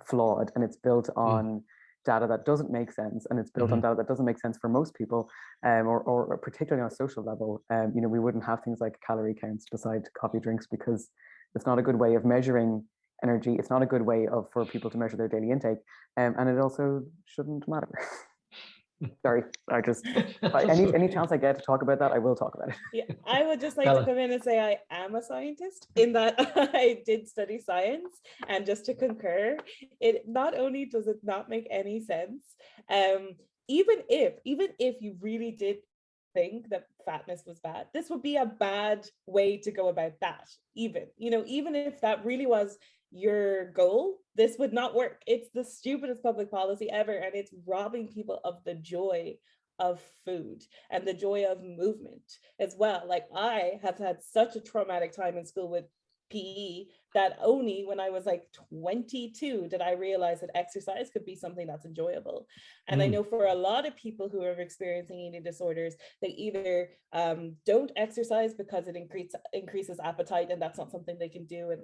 [SPEAKER 5] flawed, and it's built on data that doesn't make sense, and it's built on data that doesn't make sense for most people, or particularly on a social level, we wouldn't have things like calorie counts beside coffee drinks, because it's not a good way of measuring energy. It's not a good way for people to measure their daily intake, and it also shouldn't matter. Sorry, any chance I get to talk about that, I will talk about it.
[SPEAKER 3] Yeah, I would just like to come in and say I am a scientist, in that I did study science, and just to concur, it not only does it not make any sense, even if you really did think that fatness was bad, this would be a bad way to go about that. Even if that really was your goal, this would not work. It's the stupidest public policy ever, and it's robbing people of the joy of food and the joy of movement as well. Like, I have had such a traumatic time in school with PE, that only when I was like 22 did I realize that exercise could be something that's enjoyable. And I know for a lot of people who are experiencing eating disorders, they either don't exercise because it increases appetite, and that's not something they can do. And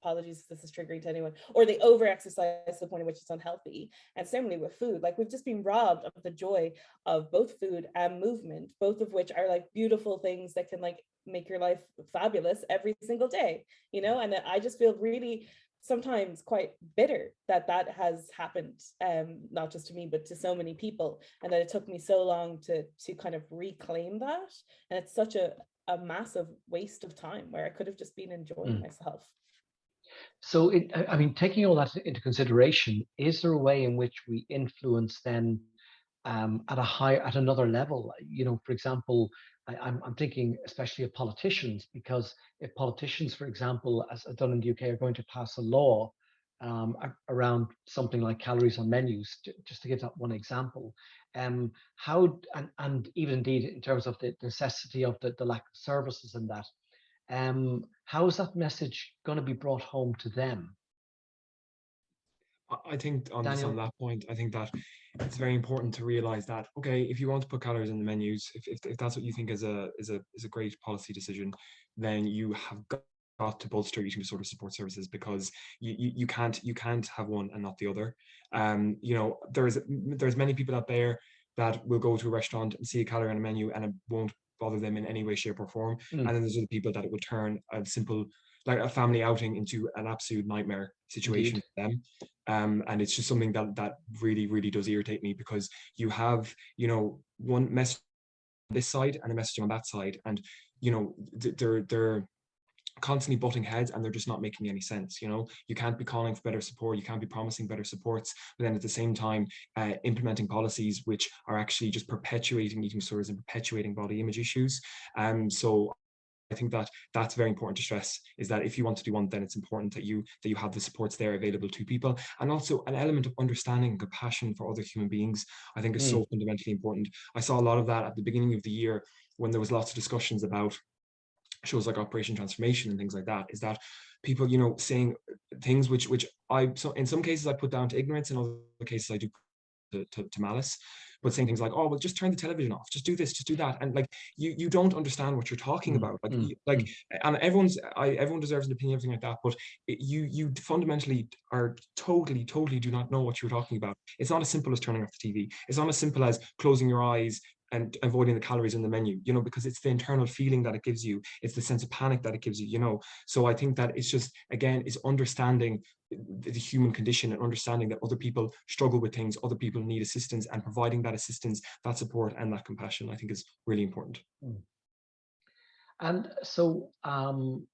[SPEAKER 3] apologies if this is triggering to anyone, or they over exercise to the point in which it's unhealthy. And similarly with food, like we've just been robbed of the joy of both food and movement, both of which are like beautiful things that can like make your life fabulous every single day, you know. And I just feel really sometimes quite bitter that that has happened, not just to me but to so many people, and that it took me so long to kind of reclaim that. And it's such a massive waste of time where I could have just been enjoying myself.
[SPEAKER 2] So I mean, taking all that into consideration, is there a way in which we influence then at another level? You know, for example, I'm thinking especially of politicians, because if politicians, for example, as done in the UK, are going to pass a law around something like calories on menus, just to give that one example, how and even indeed in terms of the necessity of the lack of services in that, how is that message going to be brought home to them?
[SPEAKER 6] I think on
[SPEAKER 2] Daniel?
[SPEAKER 6] that point, I think that it's very important to realize that, okay, if you want to put calories in the menus, if that's what you think is a great policy decision, then you have got to bolster eating disorder support services, because you can't have one and not the other. You know, there's many people out there that will go to a restaurant and see a calorie on a menu and it won't bother them in any way, shape, or form. And then there's other people that it would turn a simple, like a family outing, into an absolute nightmare situation for them. And it's just something that really, really does irritate me, because you have, you know, one message on this side and a message on that side, and you know, they're constantly butting heads, and they're just not making any sense. You know, you can't be calling for better support, you can't be promising better supports, but then at the same time implementing policies which are actually just perpetuating eating disorders and perpetuating body image issues. So I think that that's very important to stress, is that if you want to do one, then it's important that you have the supports there available to people. And also an element of understanding and compassion for other human beings, I think, is so fundamentally important. I saw a lot of that at the beginning of the year when there was lots of discussions about shows like Operation Transformation and things like that, is that people, you know, saying things which so in some cases I put down to ignorance, in other cases I do to malice, but saying things like, oh, well, just turn the television off, just do this, just do that. And like, you don't understand what you're talking about. Like, and everyone deserves an opinion, everything like that, but you fundamentally are totally do not know what you're talking about. It's not as simple as turning off the TV. It's not as simple as closing your eyes and avoiding the calories in the menu, you know, because it's the internal feeling that it gives you. It's the sense of panic that it gives you, you know. So I think that it's just, again, is understanding the human condition and understanding that other people struggle with things, other people need assistance, and providing that assistance, that support, and that compassion, I think, is really important.
[SPEAKER 2] And so I'm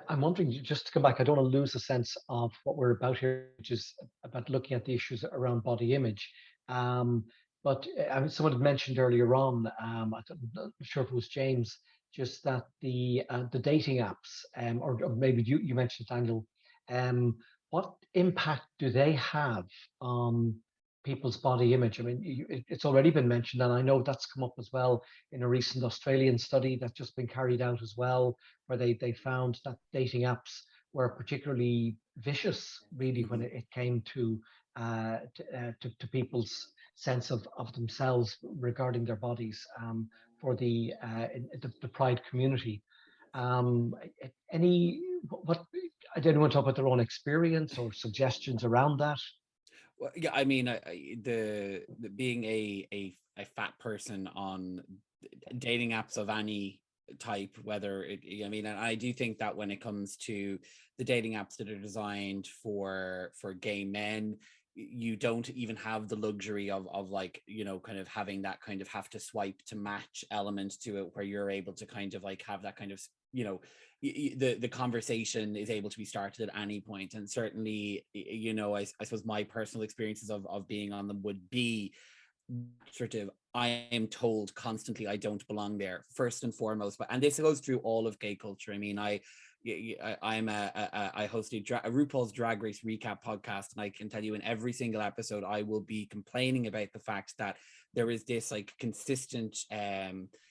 [SPEAKER 2] wondering, just to come back, I don't want to lose a sense of what we're about here, which is about looking at the issues around body image. But someone had mentioned earlier on, I'm not sure if it was James, just that the dating apps, or maybe you mentioned, Daniel, what impact do they have on people's body image? I mean, it's already been mentioned, and I know that's come up as well in a recent Australian study that's just been carried out as well, where they found that dating apps were particularly vicious, really, when it came to people's sense of themselves regarding their bodies, for the Pride community. Did anyone talk about their own experience or suggestions around that?
[SPEAKER 4] Well, yeah, I mean, the being a fat person on dating apps of any type, whether I mean, and I do think that when it comes to the dating apps that are designed for gay men, you don't even have the luxury of like, you know, kind of having that kind of have to swipe to match element to it, where you're able to kind of like have that kind of, you know, the conversation is able to be started at any point. And certainly, you know, I suppose my personal experiences of being on them would be sort of, I am told constantly I don't belong there, first and foremost. But and this goes through all of gay culture. I mean, I hosted a RuPaul's Drag Race recap podcast, and I can tell you in every single episode I will be complaining about the fact that there is this like consistent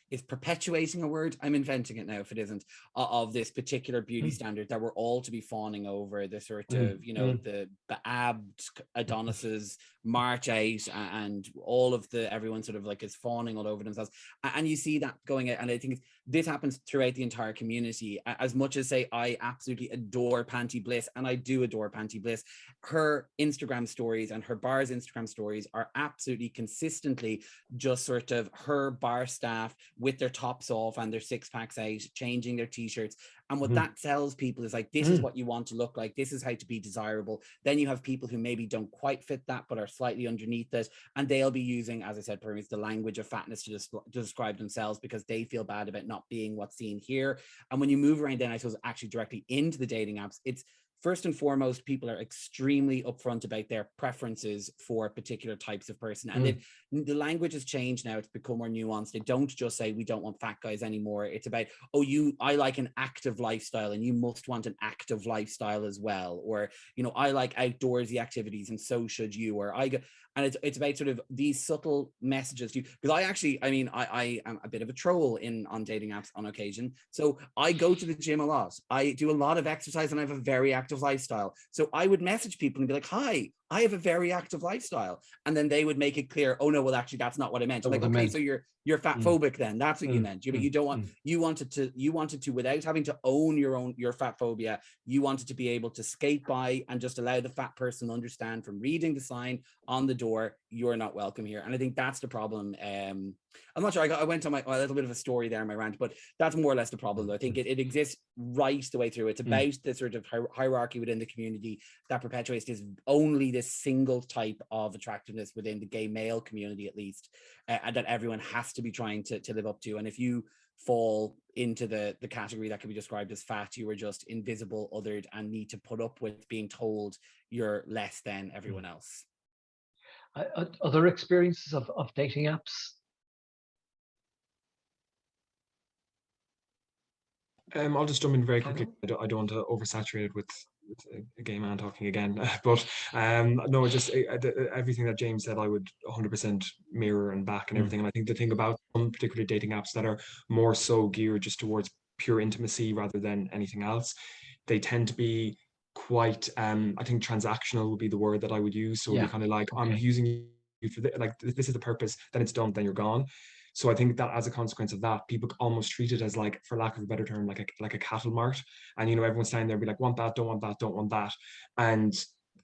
[SPEAKER 4] is perpetuating a word? I'm inventing it now if it isn't, of this particular beauty standard that we're all to be fawning over, the sort of, you know, the abbed Adonises march out, and all of the, everyone sort of like is fawning all over themselves. And you see that going out, and I think this happens throughout the entire community. As much as, say, I absolutely adore Panty Bliss, and I do adore Panty Bliss, her Instagram stories and her bar's Instagram stories are absolutely consistently just sort of her bar staff with their tops off and their six packs out, changing their t-shirts. And what that tells people is like, this is what you want to look like. This is how to be desirable. Then you have people who maybe don't quite fit that, but are slightly underneath it. And they'll be using, as I said, perhaps the language of fatness to describe themselves, because they feel bad about not being what's seen here. And when you move around then, I suppose, actually directly into the dating apps, it's, first and foremost, people are extremely upfront about their preferences for particular types of person. And the language has changed now. It's become more nuanced. They don't just say, we don't want fat guys anymore. It's about, oh, I like an active lifestyle and you must want an active lifestyle as well. Or, you know, I like outdoorsy activities and so should you. Or and it's about sort of these subtle messages to you. Because I am a bit of a troll on dating apps on occasion. So I go to the gym a lot. I do a lot of exercise and I have a very active lifestyle. So I would message people and be like, hi, I have a very active lifestyle. And then they would make it clear, oh no, well, actually, that's not what I meant. I'm like, okay, so you're fat phobic then. That's what you meant. You don't want, you wanted to, without having to own your fat phobia, you wanted to be able to skate by and just allow the fat person to understand from reading the sign on the door, you're not welcome here. And I think that's the problem. I'm not sure, I went on a little bit of a story there in my rant, but that's more or less the problem. I think it exists right the way through. It's about the sort of hierarchy within the community that perpetuates this single type of attractiveness within the gay male community, at least, and that everyone has to be trying to live up to. And if you fall into the category that can be described as fat, you are just invisible, othered, and need to put up with being told you're less than everyone else.
[SPEAKER 2] Other experiences of dating apps?
[SPEAKER 6] I'll just jump in very quickly. I don't want to oversaturate it with a gay man talking again, but no, just everything that James said, I would 100% mirror and back and everything. And I think the thing about some particular dating apps that are more so geared just towards pure intimacy rather than anything else, they tend to be quite, I think transactional would be the word that I would use. So it'd be kind of like, I'm using you for like, this is the purpose, then it's done, then you're gone. So I think that as a consequence of that, people almost treat it as, like, for lack of a better term, like a cattle mart. And, you know, everyone's standing there and be like, want that, don't want that, don't want that. And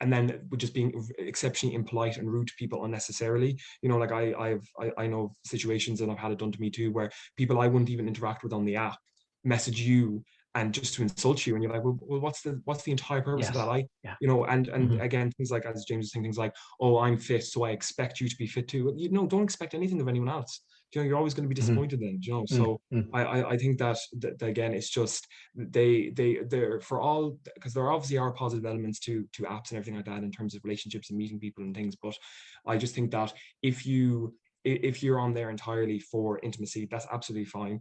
[SPEAKER 6] then we're just being exceptionally impolite and rude to people unnecessarily. You know, like I know situations, and I've had it done to me too, where people I wouldn't even interact with on the app message you and just to insult you, and you're like, well, what's the entire purpose of that? You know, and again, things like, as James was saying, things like, oh, I'm fit, so I expect you to be fit too. You know, don't expect anything of anyone else. You know, you're always going to be disappointed then, you know. So I think that again, it's just they're for all, because there obviously are positive elements to apps and everything like that in terms of relationships and meeting people and things, but I just think that if you're on there entirely for intimacy, that's absolutely fine.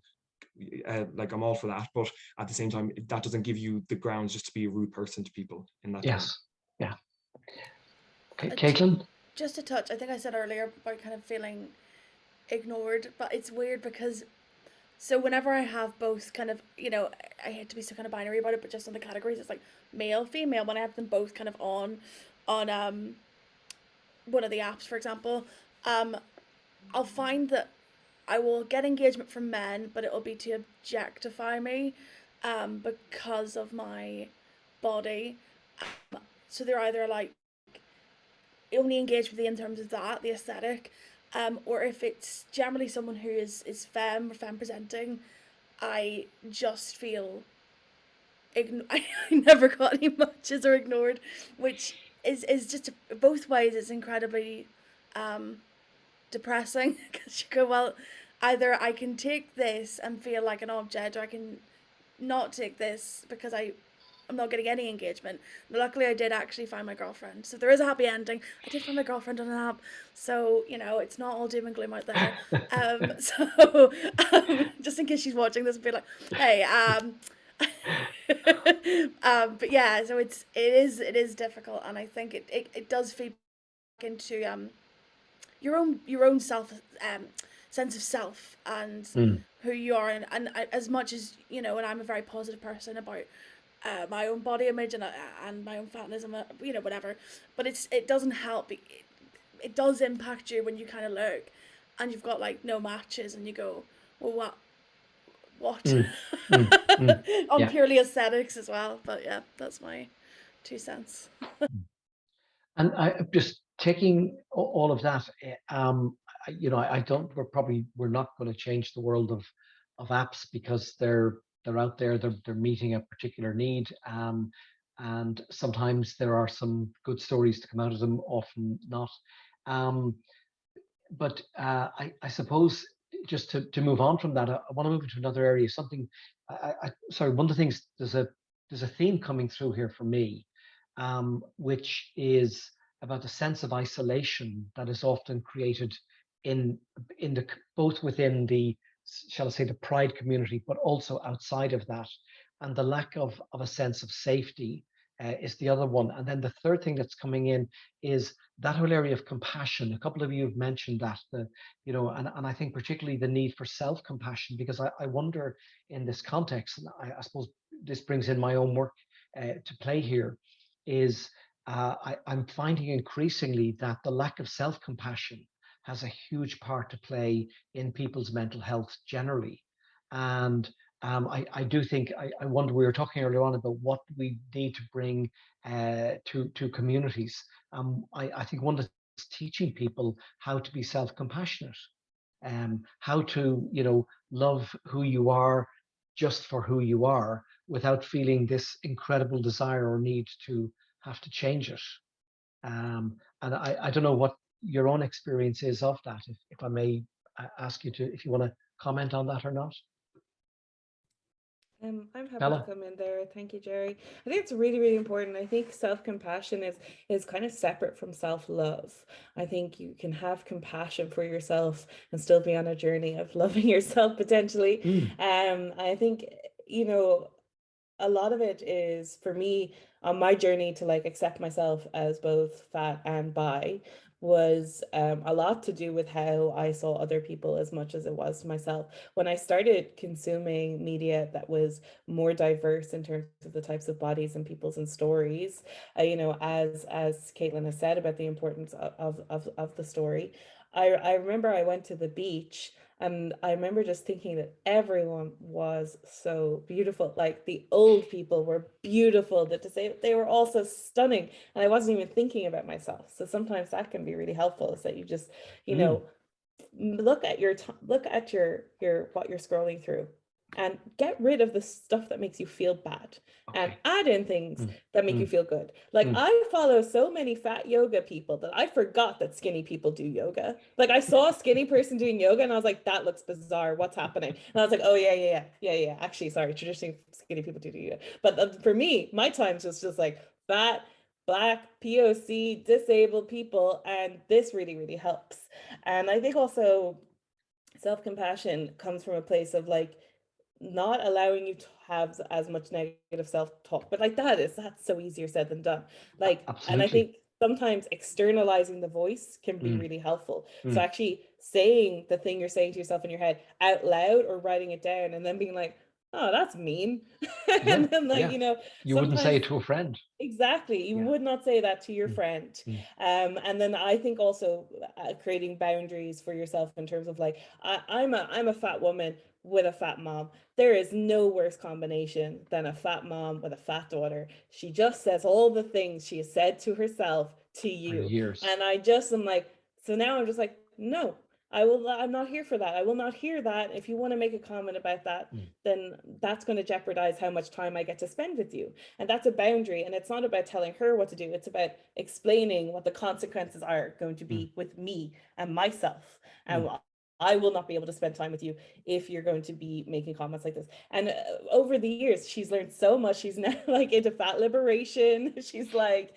[SPEAKER 6] Like, I'm all for that, but at the same time, that doesn't give you the grounds just to be a rude person to people in that time.
[SPEAKER 2] Yeah. Okay, Caitlin?
[SPEAKER 7] Just a touch, I think I said earlier about kind of feeling ignored, but it's weird because so whenever I have both kind of, you know, I hate to be so kind of binary about it, but just on the categories, it's like male, female, when I have them both kind of on one of the apps, for example, I'll find that I will get engagement from men, but it'll be to objectify me because of my body. So they're either like only engage with me in terms of that, the aesthetic, or if it's generally someone who is femme or femme presenting, I just feel I never got any matches or ignored, which is just both ways. It's incredibly depressing because you go, well, either I can take this and feel like an object, or I can not take this because I'm not getting any engagement. But luckily I did actually find my girlfriend, so there is a happy ending. I did find my girlfriend on an app, so you know, it's not all doom and gloom out there. So just in case she's watching this and be like, hey, but yeah, so it is difficult, and I think it does feed into your own self sense of self and who you are, and as much as you know, and I'm a very positive person about my own body image and my own fatness and you know, whatever, but it doesn't help. It does impact you when you kind of look and you've got like no matches and you go, well, what on purely aesthetics as well. But yeah, that's my 2 cents.
[SPEAKER 2] And I just taking all of that, you know, I don't. We're not going to change the world of apps because they're out there. They're meeting a particular need, and sometimes there are some good stories to come out of them. Often not. But I suppose just to move on from that, I want to move into another area. Something. Sorry. One of the things, there's a theme coming through here for me, which is about the sense of isolation that is often created in the both within the, shall I say, the pride community, but also outside of that, and the lack of a sense of safety is the other one. And then the third thing that's coming in is that whole area of compassion. A couple of you have mentioned that, you know, and I think particularly the need for self-compassion, because I wonder in this context, and I suppose this brings in my own work to play here, is I'm finding increasingly that the lack of self-compassion has a huge part to play in people's mental health generally. And I do think, I wonder, we were talking earlier on about what we need to bring to communities. I think one is teaching people how to be self-compassionate, how to, you know, love who you are just for who you are, without feeling this incredible desire or need to have to change it. And I don't know what your own experience is of that, if I may ask you if you want to comment on that or not.
[SPEAKER 3] I'm happy
[SPEAKER 2] Bella?
[SPEAKER 3] to come in there. Thank you, Gerry. I think it's really, really important. I think self-compassion is kind of separate from self-love. I think you can have compassion for yourself and still be on a journey of loving yourself potentially. I think, you know, a lot of it is, for me, on my journey to like accept myself as both fat and bi, was a lot to do with how I saw other people as much as it was myself. When I started consuming media that was more diverse in terms of the types of bodies and peoples and stories, you know, as Caitlin has said about the importance of the story, I remember I went to the beach and I remember just thinking that everyone was so beautiful. Like the old people were beautiful, that to say they were also stunning. And I wasn't even thinking about myself. So sometimes that can be really helpful, is that you just, you know, look at your what you're scrolling through, and get rid of the stuff that makes you feel bad, and add in things that make you feel good. Like I follow so many fat yoga people that I forgot that skinny people do yoga. Like I saw a skinny person doing yoga and I was like, that looks bizarre. What's happening? And I was like, oh yeah. Actually, sorry, traditionally skinny people do yoga. But for me, my times was just like fat, Black, POC, disabled people, and this really, really helps. And I think also self-compassion comes from a place of like not allowing you to have as much negative self-talk, but like that's so easier said than done. Like,
[SPEAKER 2] absolutely.
[SPEAKER 3] And I think sometimes externalizing the voice can be really helpful. So actually saying the thing you're saying to yourself in your head out loud, or writing it down and then being like, oh, that's mean. And then like, you know,
[SPEAKER 2] you wouldn't say it to a friend.
[SPEAKER 3] Exactly. You would not say that to your friend. And then I think also creating boundaries for yourself in terms of like, I'm a fat woman with a fat mom. There is no worse combination than a fat mom with a fat daughter. She just says all the things she has said to herself to you.
[SPEAKER 2] Years.
[SPEAKER 3] And I just am like, so now I'm just like, no, I'm not here for that. I will not hear that. If you want to make a comment about that, then that's going to jeopardize how much time I get to spend with you. And that's a boundary. And it's not about telling her what to do. It's about explaining what the consequences are going to be with me and myself. And I will not be able to spend time with you if you're going to be making comments like this. And over the years, she's learned so much. She's now like into fat liberation. She's like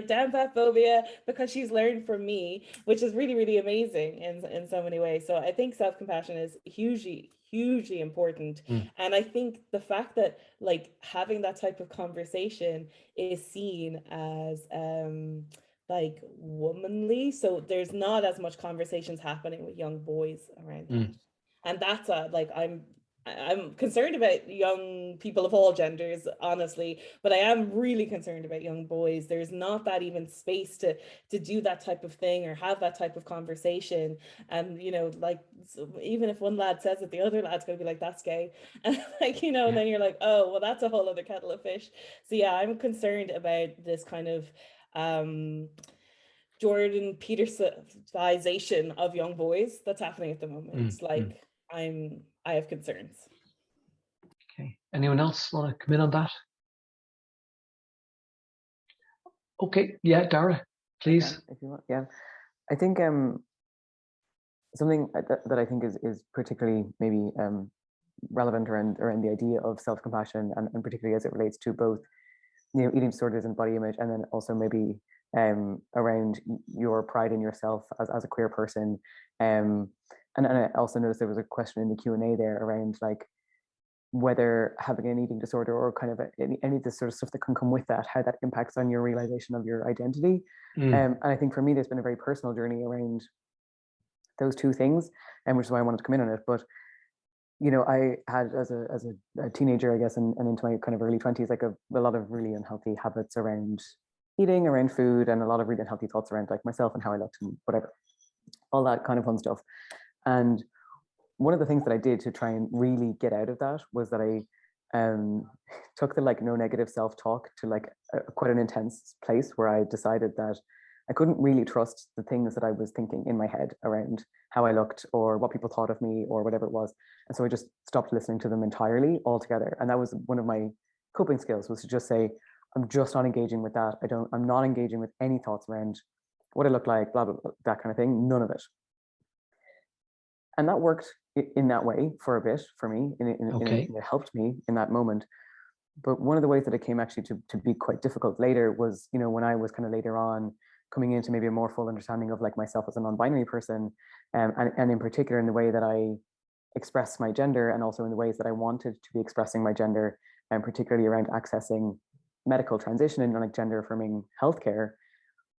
[SPEAKER 3] damn fat phobia, because she's learned from me, which is really, really amazing in so many ways. So I think self-compassion is hugely important. And I think the fact that like having that type of conversation is seen as like womanly. So there's not as much conversations happening with young boys around that. And that's like I'm concerned about young people of all genders, honestly, but I am really concerned about young boys. There's not that even space to do that type of thing or have that type of conversation. And, you know, like, so even if one lad says it, the other lad's going to be like, that's gay. And like, you know, and then you're like, oh, well, that's a whole other kettle of fish. So yeah, I'm concerned about this kind of Jordan Petersonization of young boys that's happening at the moment. Like, I have concerns.
[SPEAKER 2] Okay. Anyone else want to come in on that? Okay. Yeah, Daire, please.
[SPEAKER 5] If you want. Yeah, I think something that I think is particularly maybe relevant around the idea of self-compassion, and particularly as it relates to both, you know, eating disorders and body image, and then also maybe around your pride in yourself as a queer person. And I also noticed there was a question in the Q&A there around like whether having an eating disorder or kind of any of this sort of stuff that can come with that, how that impacts on your realization of your identity. And I think for me, there's been a very personal journey around those two things, and which is why I wanted to come in on it. But you know, I had as a teenager, I guess, and into my kind of early 20s, like a lot of really unhealthy habits around eating, around food, and a lot of really unhealthy thoughts around like myself and how I looked and whatever, all that kind of fun stuff. And one of the things that I did to try and really get out of that was that I took the like no negative self-talk to like quite an intense place where I decided that I couldn't really trust the things that I was thinking in my head around how I looked or what people thought of me or whatever it was. And so I just stopped listening to them entirely altogether. And that was one of my coping skills, was to just say, I'm just not engaging with that. I'm not engaging with any thoughts around what I look like, blah, blah, blah, that kind of thing, none of it. And that worked in that way for a bit for me, it helped me in that moment. But one of the ways that it came actually to be quite difficult later was, you know, when I was kind of later on coming into maybe a more full understanding of like myself as a non-binary person, and in particular in the way that I express my gender, and also in the ways that I wanted to be expressing my gender, and particularly around accessing medical transition and like gender affirming healthcare,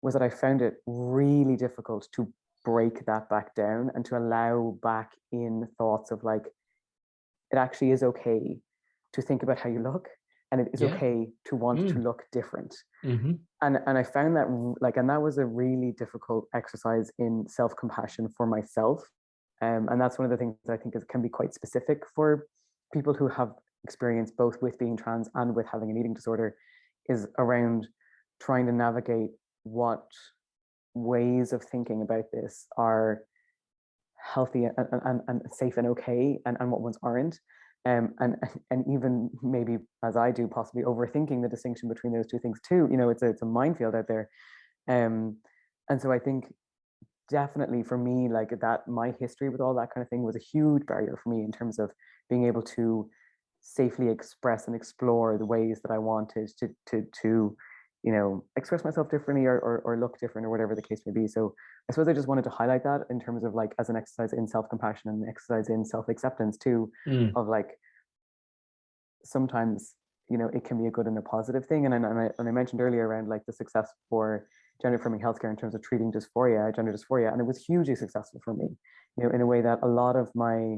[SPEAKER 5] was that I found it really difficult to break that back down and to allow back in thoughts of like, it actually is okay to think about how you look, and it is okay to want to look different. And I found that like, and that was a really difficult exercise in self-compassion for myself. And that's one of the things that I think can be quite specific for people who have experience both with being trans and with having an eating disorder, is around trying to navigate what ways of thinking about this are healthy and safe and okay, and what ones aren't. And even maybe, as I do, possibly overthinking the distinction between those two things too. You know, it's a minefield out there. And so I think definitely for me, like that, my history with all that kind of thing was a huge barrier for me in terms of being able to safely express and explore the ways that I wanted to you know, express myself differently or look different or whatever the case may be. So I suppose I just wanted to highlight that in terms of like as an exercise in self-compassion and exercise in self-acceptance too, of like sometimes, you know, it can be a good and a positive thing. And I mentioned earlier around like the success for gender affirming healthcare in terms of treating dysphoria, gender dysphoria, and it was hugely successful for me, you know, in a way that a lot of my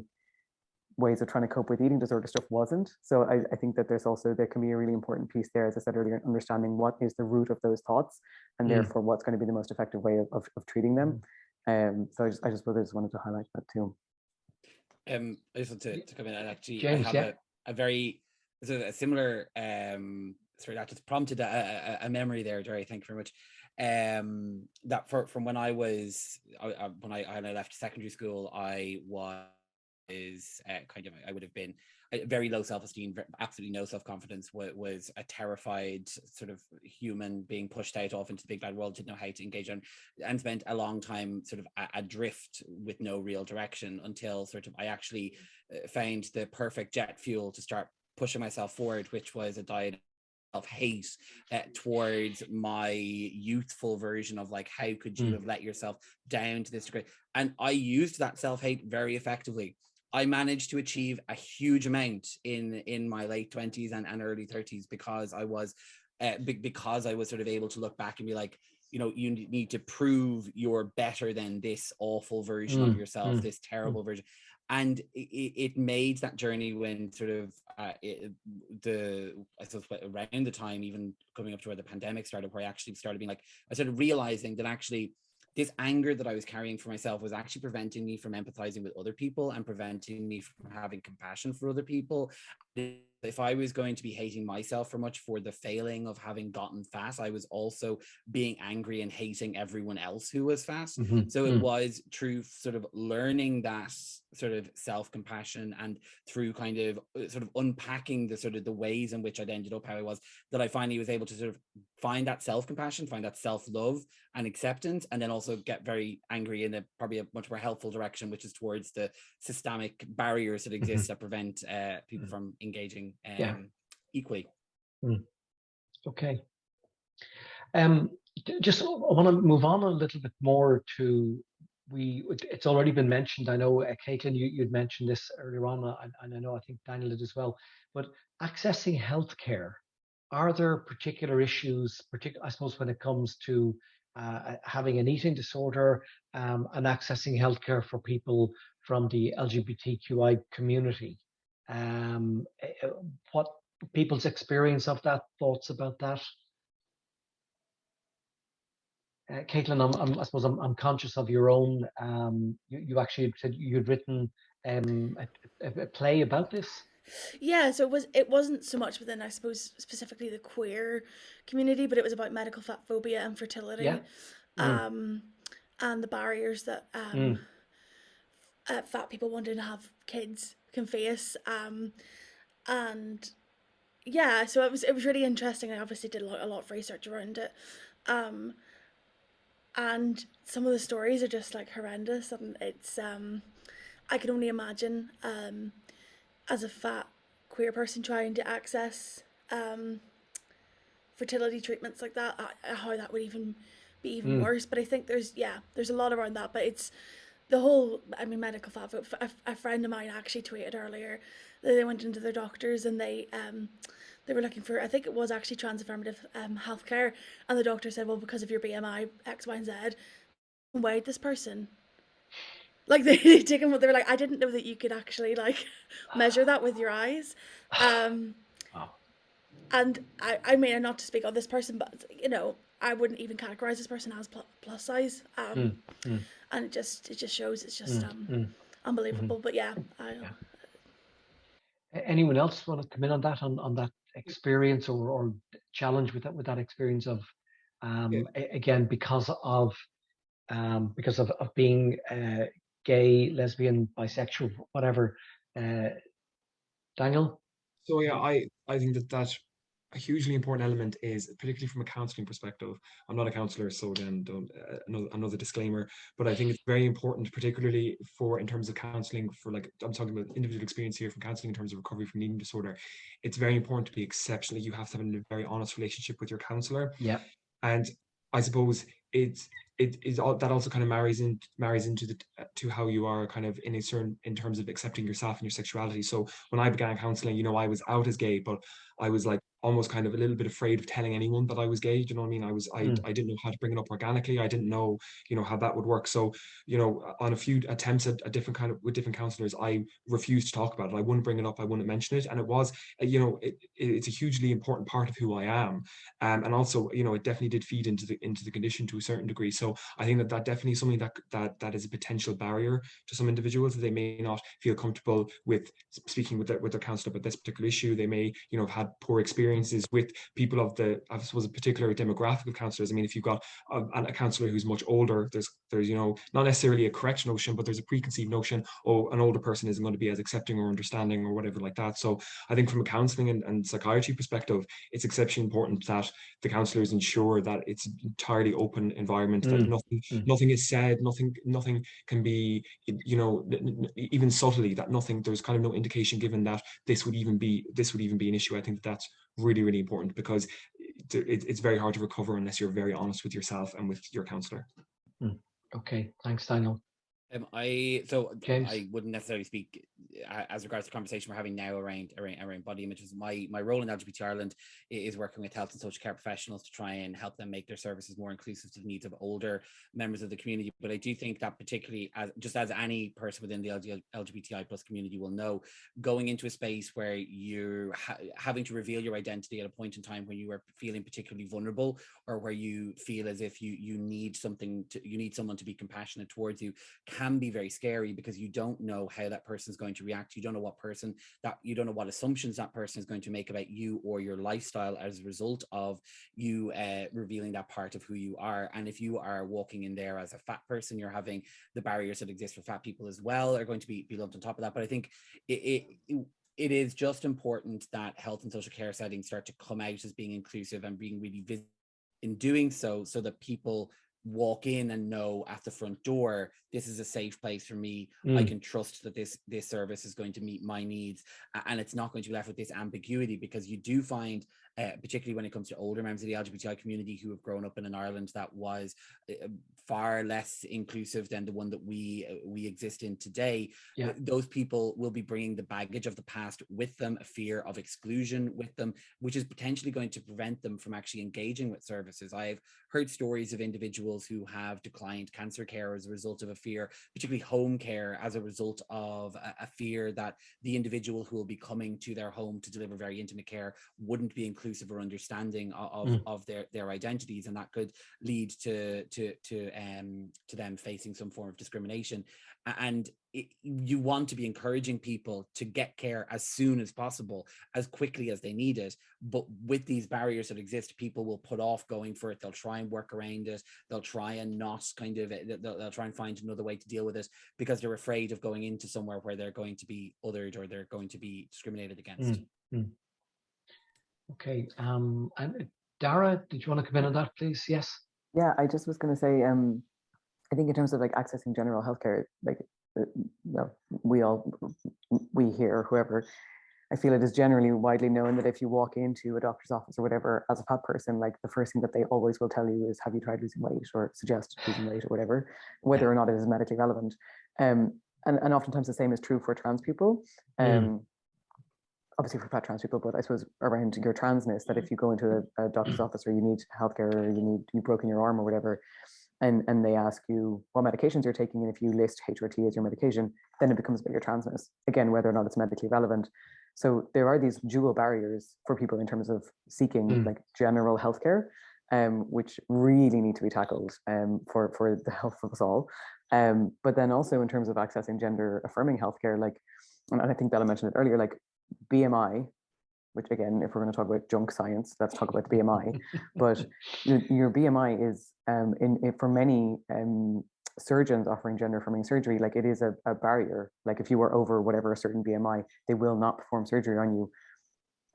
[SPEAKER 5] ways of trying to cope with eating disorder stuff wasn't. So I think that there can be a really important piece there, as I said earlier, understanding what is the root of those thoughts, and therefore what's going to be the most effective way of treating them. So I just wanted to highlight that too.
[SPEAKER 4] I just want to come in and actually
[SPEAKER 2] James,
[SPEAKER 4] have a very similar sorry, that just prompted a memory there, Gerry. Thank you very much. That from when I left secondary school, I was I would have been very low self-esteem, absolutely no self-confidence, was a terrified sort of human being pushed out off into the big bad world, didn't know how to engage on, and spent a long time sort of adrift with no real direction until sort of I actually found the perfect jet fuel to start pushing myself forward, which was a diet of hate towards my youthful version of like, how could you have let yourself down to this degree? And I used that self-hate very effectively. I managed to achieve a huge amount in my late 20s and early 30s because I was sort of able to look back and be like, you know, you need to prove you're better than this awful version of yourself, this terrible version. And it made that journey when sort of I suppose around the time, even coming up to where the pandemic started, where I actually started being like, I started realizing that actually this anger that I was carrying for myself was actually preventing me from empathizing with other people and preventing me from having compassion for other people. If I was going to be hating myself for much for the failing of having gotten fat, I was also being angry and hating everyone else who was fat. So it was through sort of learning that sort of self-compassion and through kind of sort of unpacking the sort of the ways in which I'd ended up how I was, that I finally was able to sort of find that self-compassion, find that self-love and acceptance, and then also get very angry in probably a much more helpful direction, which is towards the systemic barriers that exist that prevent people from engaging equally.
[SPEAKER 2] Okay. Just I want to move on a little bit more to, it's already been mentioned. I know, Caitlin, you'd mentioned this earlier on, and I know, I think Daniel did as well, but accessing healthcare, are there particular issues, I suppose, when it comes to having an eating disorder and accessing healthcare for people from the LGBTQI community? What people's experience of that, thoughts about that? Caitlin, I suppose I'm conscious of your own. You actually said you'd written a play about this.
[SPEAKER 7] Yeah, so it wasn't so much within, I suppose, specifically the queer community, but it was about medical fat phobia and fertility, and the barriers that fat people wanting to have kids can face, and yeah, so it was really interesting. I obviously did a lot of research around it, and some of the stories are just like horrendous, and it's I can only imagine as a fat queer person trying to access fertility treatments like that, how that would even be even worse. But I think there's a lot around that, but it's the whole, I mean, medical fat. A friend of mine actually tweeted earlier that they went into their doctors and they were looking for, I think it was actually trans-affirmative healthcare, and the doctor said, well, because of your BMI X, Y, and Z, weighed this person. Like they take them, they were like, I didn't know that you could actually like measure that with your eyes. And I mean, not to speak on this person, but you know, I wouldn't even categorize this person as plus size. And it just shows it's just unbelievable. But yeah,
[SPEAKER 2] Anyone else want to come in on that experience or challenge with that experience of again because of being gay, lesbian, bisexual, whatever. Daniel?
[SPEAKER 6] So yeah, I think that a hugely important element is, particularly from a counselling perspective. I'm not a counsellor, so then don't another disclaimer. But I think it's very important, particularly in terms of counselling for, like, I'm talking about individual experience here from counselling in terms of recovery from an eating disorder. It's very important to be exceptional. You have to have a very honest relationship with your counsellor.
[SPEAKER 2] Yeah.
[SPEAKER 6] And I suppose that also kind of marries into to how you are kind of in terms of accepting yourself and your sexuality. So when I began counseling, you know, I was out as gay, but I was like almost kind of a little bit afraid of telling anyone that I was gay. Do you know what I mean? I didn't know how to bring it up organically. I didn't know, you know, how that would work. So, you know, on a few attempts at with different counselors, I refused to talk about it. I wouldn't bring it up. I wouldn't mention it. And it was, you know, it's a hugely important part of who I am. And also, you know, it definitely did feed into the condition to a certain degree. So I think that definitely is something that is a potential barrier to some individuals, that they may not feel comfortable with speaking with their counsellor about this particular issue. They may, you know, have had poor experiences with people of I suppose, a particular demographic of counsellors. I mean, if you've got a counsellor who's much older, there's you know, not necessarily a correct notion, but there's a preconceived notion, oh, an older person isn't going to be as accepting or understanding or whatever like that. So I think from a counselling and psychiatry perspective, it's exceptionally important that the counsellors ensure that it's an entirely open environment, that nothing is said, nothing can be, you know, even subtly, that there's kind of no indication given that this would even be an issue. I think that's really, really important, because it's very hard to recover unless you're very honest with yourself and with your counsellor.
[SPEAKER 2] Okay, thanks, Daniel.
[SPEAKER 4] I wouldn't necessarily speak as regards to the conversation we're having now around body images, my role in LGBT Ireland is working with health and social care professionals to try and help them make their services more inclusive to the needs of older members of the community. But I do think that particularly, as any person within the LGBTI plus community will know, going into a space where you're having to reveal your identity at a point in time when you are feeling particularly vulnerable, or where you feel as if you need someone to be compassionate towards you, can be very scary, because you don't know how that person is going to react. You don't know what assumptions that person is going to make about you or your lifestyle as a result of you revealing that part of who you are. And if you are walking in there as a fat person, you're having the barriers that exist for fat people as well are going to be lumped on top of that. But I think it is just important that health and social care settings start to come out as being inclusive and being really visible in doing so that people walk in and know at the front door, this is a safe place for me. I can trust that this service is going to meet my needs, and it's not going to be left with this ambiguity, because you do find, particularly when it comes to older members of the LGBTI community who have grown up in an Ireland that was far less inclusive than the one that we exist in today. Those people will be bringing the baggage of the past with them, a fear of exclusion with them, which is potentially going to prevent them from actually engaging with services. I've heard stories of individuals who have declined cancer care as a result of a fear, particularly home care, as a result of a fear that the individual who will be coming to their home to deliver very intimate care wouldn't be inclusive or understanding of their identities, and that could lead to them facing some form of discrimination. And you want to be encouraging people to get care as soon as possible, as quickly as they need it. But with these barriers that exist, people will put off going for it. They'll try and work around it. They'll try and they'll try and find another way to deal with it, because they're afraid of going into somewhere where they're going to be othered or they're going to be discriminated against.
[SPEAKER 2] Okay. And Daire, did you want to come in on that, please? Yes.
[SPEAKER 5] Yeah, I just was going to say, I think in terms of like accessing general healthcare, like, well, we here, whoever, I feel it is generally widely known that if you walk into a doctor's office or whatever as a fat person, like the first thing that they always will tell you is, have you tried losing weight, or suggest losing weight or whatever, whether or not it is medically relevant. And oftentimes the same is true for trans people. Obviously for fat trans people, but I suppose around your transness, that if you go into a doctor's office, or you need healthcare, or you've broken your arm or whatever, and they ask you what medications you're taking, and if you list HRT as your medication, then it becomes about your transness, again, whether or not it's medically relevant. So there are these dual barriers for people in terms of seeking like general healthcare, which really need to be tackled for the health of us all. But then also in terms of accessing gender affirming healthcare, like, and I think Bella mentioned it earlier, like BMI, which again, if we're going to talk about junk science, let's talk about the BMI. But your BMI is, for many surgeons offering gender affirming surgery, like it is a barrier. Like if you are over whatever a certain BMI, they will not perform surgery on you.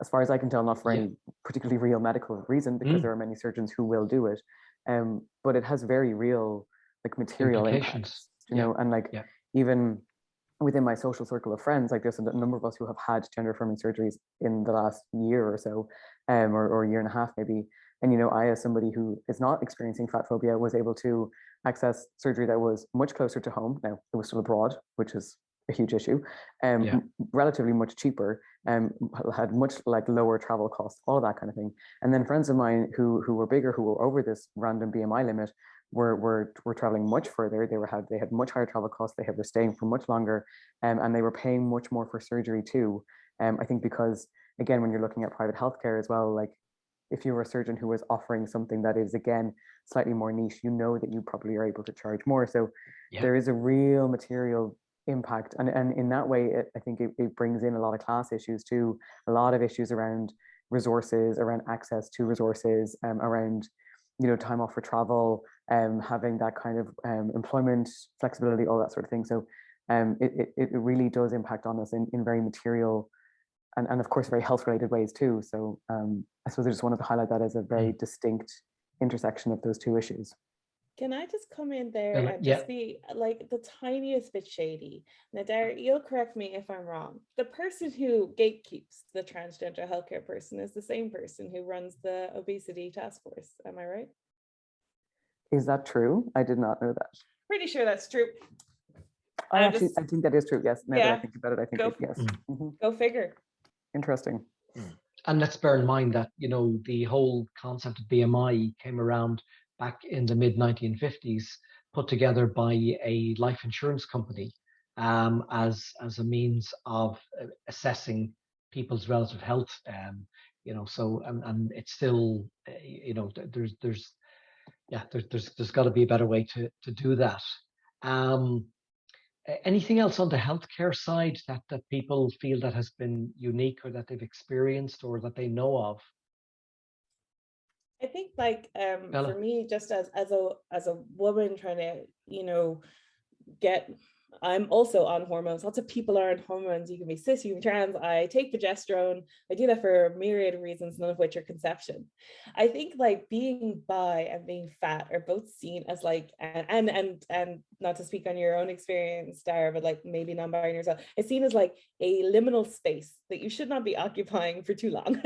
[SPEAKER 5] As far as I can tell, not for any particularly real medical reason, because there are many surgeons who will do it. But it has very real, like, material impacts, you know, and like even within my social circle of friends, like there's a number of us who have had gender affirming surgeries in the last year or so, or a year and a half maybe. And, you know, I, as somebody who is not experiencing fat phobia, was able to access surgery that was much closer to home. Now, it was still abroad, which is a huge issue, relatively much cheaper, had much like lower travel costs, all of that kind of thing. And then friends of mine who were bigger, who were over this random BMI limit, were traveling much further. They had much higher travel costs. They were staying for much longer, and they were paying much more for surgery too. I think because, again, when you're looking at private healthcare as well, like if you were a surgeon who was offering something that is, again, slightly more niche, you know that you probably are able to charge more. So there is a real material impact, and in that way, I think it brings in a lot of class issues too, a lot of issues around resources, around access to resources, around, you know, time off for travel, having that kind of employment flexibility, all that sort of thing. So it really does impact on us in very material and of course very health related ways too. So I suppose I just wanted to highlight that as a very distinct intersection of those two issues.
[SPEAKER 3] Can I just come in there and just be like the tiniest bit shady? Now, Daire, you'll correct me if I'm wrong. The person who gatekeeps the transgender healthcare person is the same person who runs the obesity task force. Am I right?
[SPEAKER 5] Is that true? I did not know that.
[SPEAKER 3] Pretty sure that's true.
[SPEAKER 5] I think that is true. Yes. Now that I think about it, I think yes.
[SPEAKER 3] Go figure.
[SPEAKER 5] Interesting.
[SPEAKER 2] And let's bear in mind that, you know, the whole concept of BMI came around back in the mid 1950s, put together by a life insurance company as a means of assessing people's relative health. You know, so and it's still, you know, there's got to be a better way to do that. Anything else on the healthcare side that people feel that has been unique, or that they've experienced, or that they know of?
[SPEAKER 3] I think like for me, just as a woman trying to, you know, I'm also on hormones. Lots of people are on hormones. You can be cis, you can be trans. I take progesterone. I do that for a myriad of reasons, none of which are conception. I think like being bi and being fat are both seen as like, and not to speak on your own experience, Daire, but like maybe non-binary yourself, it's seen as like a liminal space that you should not be occupying for too long.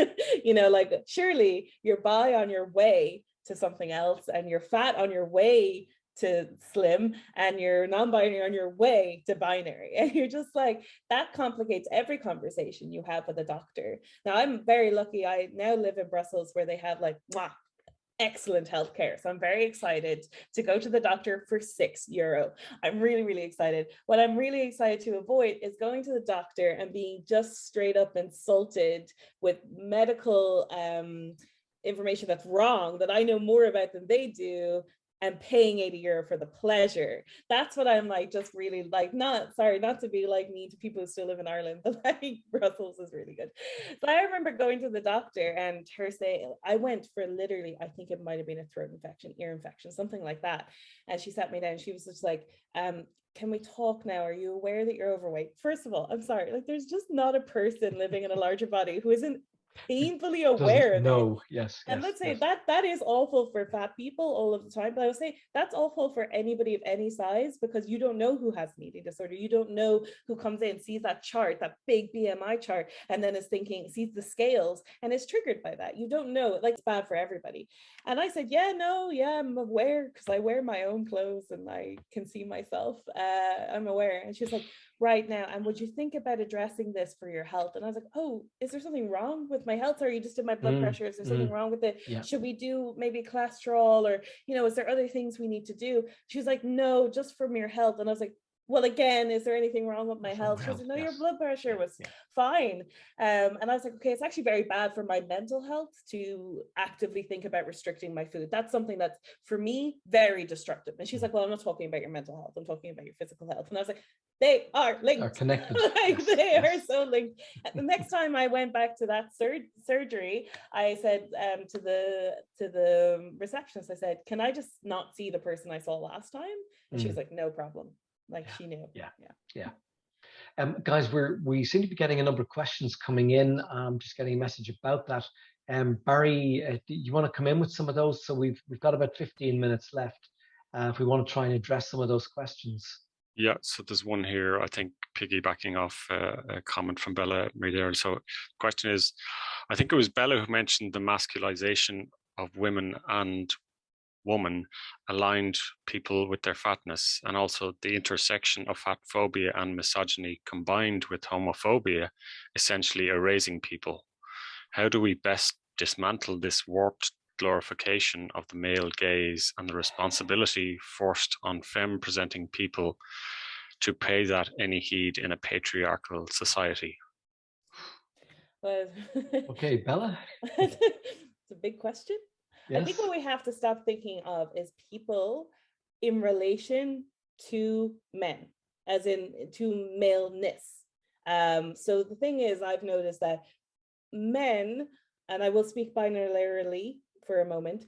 [SPEAKER 3] You know, like surely you're bi on your way to something else, and you're fat on your way to slim, and you're non-binary on your way to binary, and you're just like, that complicates every conversation you have with a doctor. Now I'm very lucky, I now live in Brussels, where they have like excellent healthcare, so I'm very excited to go to the doctor for €6. I'm really excited. What I'm really excited to avoid is going to the doctor and being just straight up insulted with medical information that's wrong, that I know more about than they do, and paying €80 for the pleasure. That's what I'm like, just really like, not to be like mean to people who still live in Ireland, but like Brussels is really good. So I remember going to the doctor and her saying, I went for literally, I think it might have been a throat infection, ear infection, something like that. And she sat me down, she was just like, can we talk now? Are you aware that you're overweight? First of all, I'm sorry, like there's just not a person living in a larger body who isn't painfully aware of it.
[SPEAKER 2] Yes.
[SPEAKER 3] And let's say that is awful for fat people all of the time, but I would say that's awful for anybody of any size, because you don't know who has an eating disorder. You don't know who comes in, sees that chart, that big BMI chart, and then is thinking, sees the scales and is triggered by that. You don't know, like it's bad for everybody. And I said, I'm aware, because I wear my own clothes and I can see myself. I'm aware. And she was like, right now, and would you think about addressing this for your health? And I was like, oh, is there something wrong with my health? Or are you just in my blood pressure? Is there something wrong with it?
[SPEAKER 2] Yeah.
[SPEAKER 3] Should we do maybe cholesterol, or, you know, is there other things we need to do? She was like, no, just from your health. And I was like, well, again, is there anything wrong with my health? She was like, no, your blood pressure was fine. And I was like, okay, it's actually very bad for my mental health to actively think about restricting my food. That's something that's, for me, very destructive. And she's like, well, I'm not talking about your mental health. I'm talking about your physical health. And I was like, they are linked.
[SPEAKER 2] Are connected.
[SPEAKER 3] They are so linked. And the next time I went back to that surgery, I said to the receptionist, I said, can I just not see the person I saw last time? And she was like, no problem. Like she knew.
[SPEAKER 2] Yeah. Guys, we seem to be getting a number of questions coming in. Just getting a message about that. Barry, you want to come in with some of those? So we've got about 15 minutes left. If we want to try and address some of those questions.
[SPEAKER 8] Yeah, so there's one here, I think, piggybacking off a comment from Bella made earlier. So the question is, I think it was Bella who mentioned the masculization of women and woman aligned people with their fatness, and also the intersection of fat phobia and misogyny combined with homophobia, essentially erasing people. How do we best dismantle this warped glorification of the male gaze and the responsibility forced on femme-presenting people to pay that any heed in a patriarchal society?
[SPEAKER 3] Well,
[SPEAKER 2] okay, Bella.
[SPEAKER 3] It's a big question. Yes. I think what we have to stop thinking of is people in relation to men, as in to maleness. So the thing is, I've noticed that men, and I will speak binarily for a moment,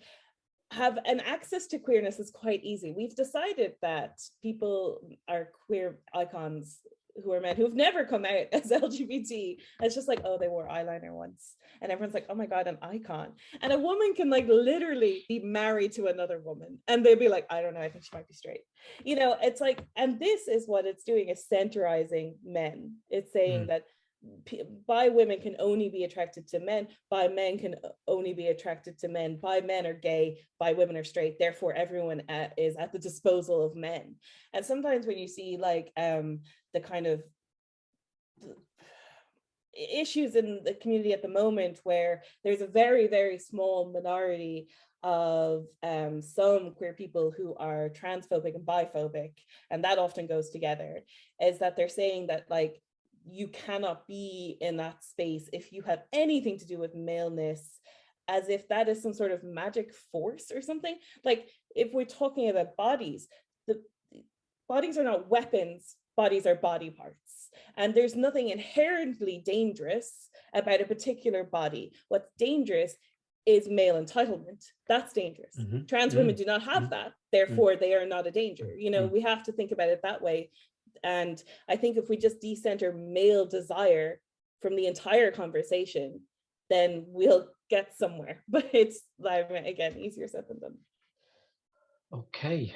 [SPEAKER 3] have an access to queerness is quite easy. We've decided that people are queer icons who are men who've never come out as LGBT. It's just like, oh, they wore eyeliner once. And everyone's like, oh my God, an icon. And a woman can like literally be married to another woman. And they'd be like, I don't know, I think she might be straight. You know, it's like, and this is what it's doing, is centralizing men. It's saying that bi women can only be attracted to men, bi men can only be attracted to men, bi men are gay, bi women are straight, therefore everyone is at the disposal of men. And sometimes when you see like the kind of issues in the community at the moment where there's a very, very small minority of some queer people who are transphobic and biphobic, and that often goes together, is that they're saying that like you cannot be in that space if you have anything to do with maleness, as if that is some sort of magic force or something. Like if we're talking about bodies, the bodies are not weapons, bodies are body parts. And there's nothing inherently dangerous about a particular body. What's dangerous is male entitlement. That's dangerous. Trans women do not have that, therefore they are not a danger. You know, we have to think about it that way. And I think if we just decenter male desire from the entire conversation, then we'll get somewhere. But it's, like, again, easier said than done.
[SPEAKER 2] Okay.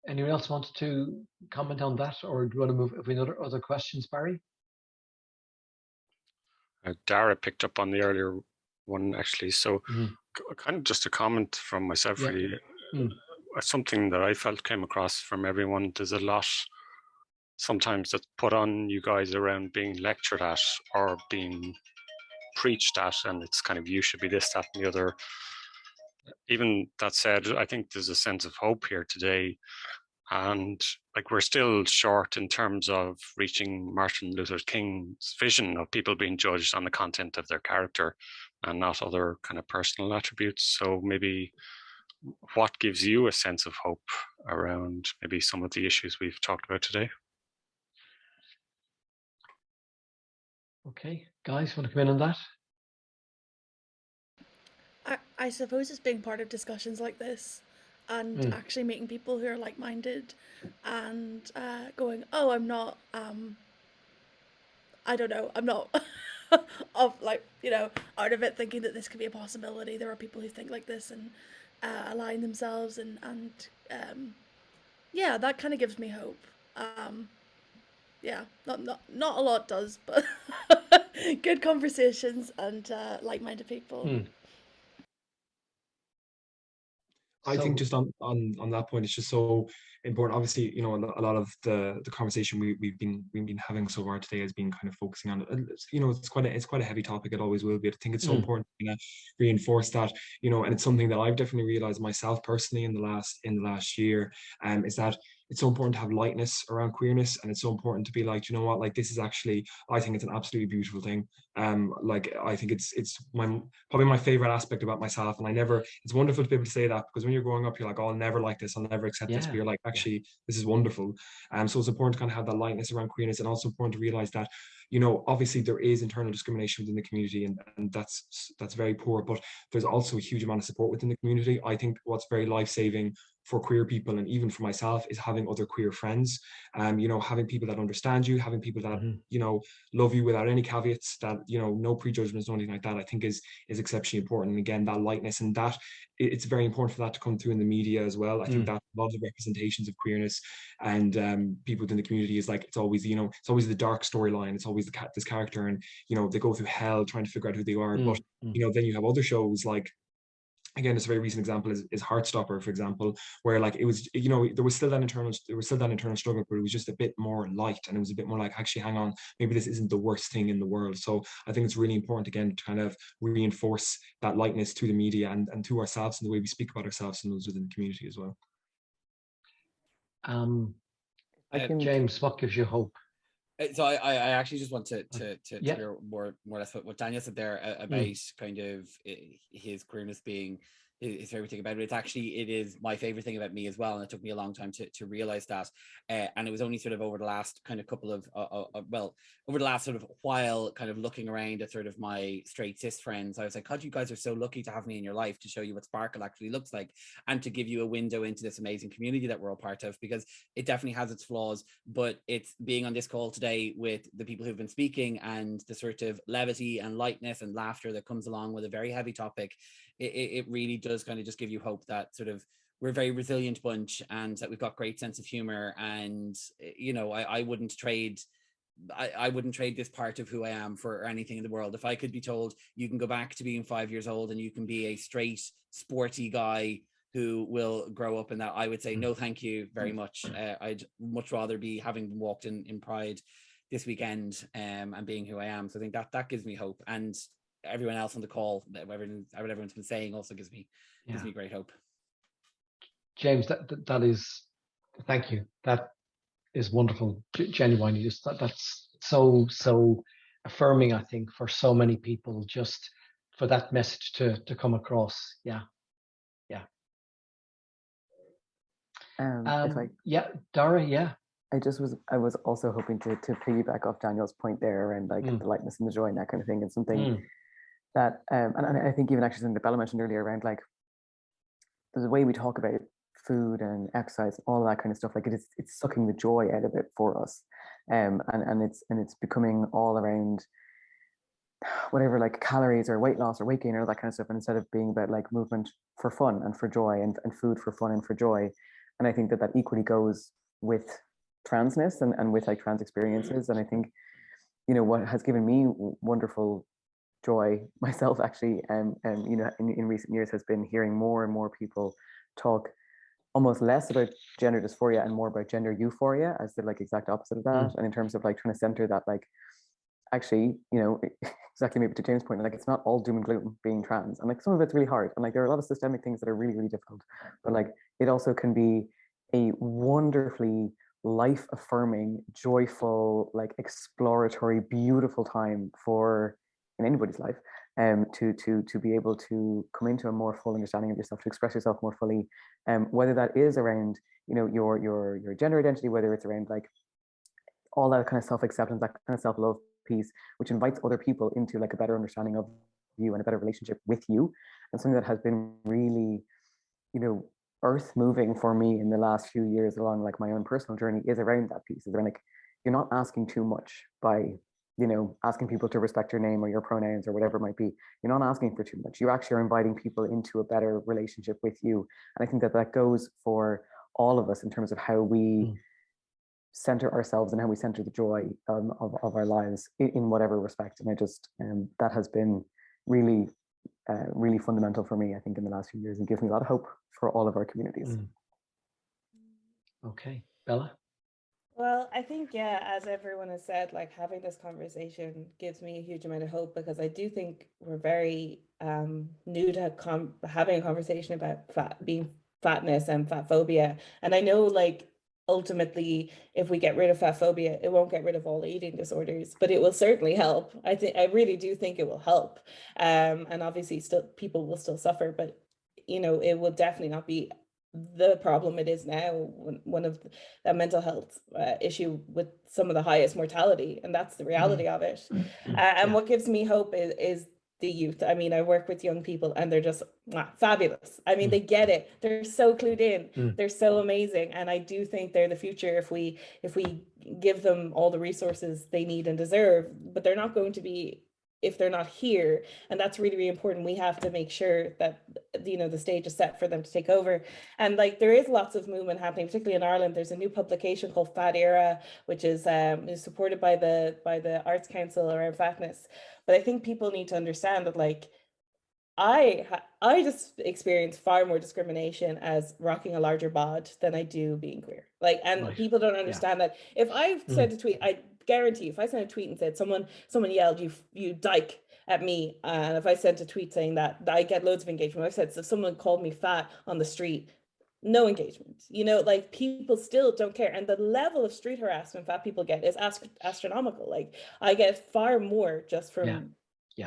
[SPEAKER 2] Anyone else wanted to comment on that, or do you want to move? Have we other questions, Barry?
[SPEAKER 8] Daire picked up on the earlier one, actually. So kind of just a comment from myself, really. Something that I felt came across from everyone. There's a lot sometimes that's put on you guys around being lectured at or being preached at, and it's kind of, you should be this, that, and the other. Even that said, I think there's a sense of hope here today. And like, we're still short in terms of reaching Martin Luther King's vision of people being judged on the content of their character and not other kind of personal attributes. So maybe what gives you a sense of hope around maybe some of the issues we've talked about today?
[SPEAKER 2] Okay, guys, want to come in on that?
[SPEAKER 7] I suppose it's being part of discussions like this and actually meeting people who are like-minded and going, oh, I'm not, I don't know, I'm not of like, you know, out of it thinking that this could be a possibility. There are people who think like this and align themselves and yeah, that kind of gives me hope. Yeah, not a lot does, but good conversations and like-minded people.
[SPEAKER 6] I think just on that point, it's just so important. Obviously, you know, a lot of the conversation we've been having so far today has been kind of focusing on, you know, it's quite a heavy topic. It always will be. I think it's so important to reinforce that, you know, and it's something that I've definitely realized myself personally in the last year, is that it's so important to have lightness around queerness, and it's so important to be like, you know what, like, this is actually, I think it's an absolutely beautiful thing. Like, I think it's probably my favorite aspect about myself, and it's wonderful to be able to say that, because when you're growing up, you're like, oh, I'll never like this, I'll never accept this, but you're like, actually, this is wonderful. So it's important to kind of have that lightness around queerness, and also important to realize that, you know, obviously there is internal discrimination within the community, and that's very poor, but there's also a huge amount of support within the community. I think what's very life-saving for queer people, and even for myself, is having other queer friends. You know, having people that understand you, having people that you know, love you without any caveats, that, you know, no prejudgments, nothing like that, I think is exceptionally important. And again, that lightness, and that it's very important for that to come through in the media as well. I think that a lot of the representations of queerness and people within the community is like, it's always, you know, it's always the dark storyline, it's always this character, and, you know, they go through hell trying to figure out who they are. But you know, then you have other shows like, again, it's a very recent example is Heartstopper, for example, where like it was, you know, there was still that internal struggle, but it was just a bit more light, and it was a bit more like, actually, hang on, maybe this isn't the worst thing in the world. So I think it's really important, again, to kind of reinforce that lightness to the media and to ourselves, and the way we speak about ourselves and those within the community as well.
[SPEAKER 2] James, what gives you hope?
[SPEAKER 4] So I actually just want to hear more or less what Daniel said there about kind of his queerness being his favorite thing about it. It is my favorite thing about me as well, and it took me a long time to realize that. And it was only sort of over the last kind of couple of over the last sort of while, kind of looking around at sort of my straight cis friends, I was like, God, you guys are so lucky to have me in your life, to show you what sparkle actually looks like, and to give you a window into this amazing community that we're all part of, because it definitely has its flaws. But it's being on this call today with the people who've been speaking, and the sort of levity and lightness and laughter that comes along with a very heavy topic, it really does kind of just give you hope that sort of we're a very resilient bunch, and that we've got great sense of humor. And, you know, I wouldn't trade I wouldn't trade this part of who I am for anything in the world. If I could be told you can go back to being 5 years old and you can be a straight, sporty guy who will grow up in that, I would say no, thank you very much. I'd much rather be having walked in Pride this weekend and being who I am. So I think that gives me hope, and everyone else on the call, what everyone's been saying, also gives me great hope.
[SPEAKER 2] James, that is, thank you. That is wonderful, genuinely. Just that's so affirming, I think, for so many people, just for that message to come across. Yeah. Daire, yeah.
[SPEAKER 5] I was also hoping to piggyback off Daniel's point there around like the lightness and the joy and that kind of thing, and something that and I think even actually something that Bella mentioned earlier around like there's a way we talk about food and exercise and all that kind of stuff, like it's sucking the joy out of it for us, and it's becoming all around whatever, like calories or weight loss or weight gain or that kind of stuff, and instead of being about like movement for fun and for joy and food for fun and for joy. And I think that equally goes with transness and with like trans experiences. And I think, you know, what has given me wonderful joy myself actually, you know, in recent years has been hearing more and more people talk almost less about gender dysphoria and more about gender euphoria as the like exact opposite of that. And in terms of like trying to center that, like, actually, you know, exactly maybe to James' point, like it's not all doom and gloom being trans, and like some of it's really hard, and like there are a lot of systemic things that are really, really difficult, but like it also can be a wonderfully life-affirming, joyful, like exploratory, beautiful time for in anybody's life, to be able to come into a more full understanding of yourself, to express yourself more fully, whether that is around, you know, your gender identity, whether it's around like all that kind of self-acceptance, that kind of self-love piece, which invites other people into like a better understanding of you and a better relationship with you. And something that has been really, you know, earth moving for me in the last few years along like my own personal journey is around that piece. Is around like, you're not asking too much by, you know, asking people to respect your name or your pronouns or whatever it might be. You're not asking for too much. You actually are inviting people into a better relationship with you. And I think that goes for all of us in terms of how we center ourselves and how we center the joy of our lives in whatever respect. And I just that has been really really fundamental for me, I think, in the last few years, and gives me a lot of hope for all of our communities.
[SPEAKER 2] Okay, Bella.
[SPEAKER 3] Well, I think, yeah, as everyone has said, like having this conversation gives me a huge amount of hope, because I do think we're very new to having a conversation about fatness and fat phobia. And I know, like, ultimately, if we get rid of fat phobia, it won't get rid of all eating disorders, but it will certainly help. I really do think it will help. And obviously still people will still suffer, but you know, it will definitely not be the problem it is now, one of the mental health issue with some of the highest mortality, and that's the reality of it. And what gives me hope is the youth. I mean, I work with young people and they're just fabulous. I mean, they get it. They're so clued in. They're so amazing. And I do think they're the future if we give them all the resources they need and deserve, but they're not going to be if they're not here. And that's really, really important. We have to make sure that, you know, the stage is set for them to take over. And like, there is lots of movement happening, particularly in Ireland. There's a new publication called Daire, which is supported by the Arts Council around fatness. But I think people need to understand that, like, I just experience far more discrimination as rocking a larger bod than I do being queer. Like, and people don't understand that. If I sent a tweet, I guarantee you, if I sent a tweet and said someone yelled you dyke at me, and if I sent a tweet saying that, I get loads of engagement. I've said, so if someone called me fat on the street, no engagement. You know, like, people still don't care. And the level of street harassment fat people get is astronomical. Like, I get far more just from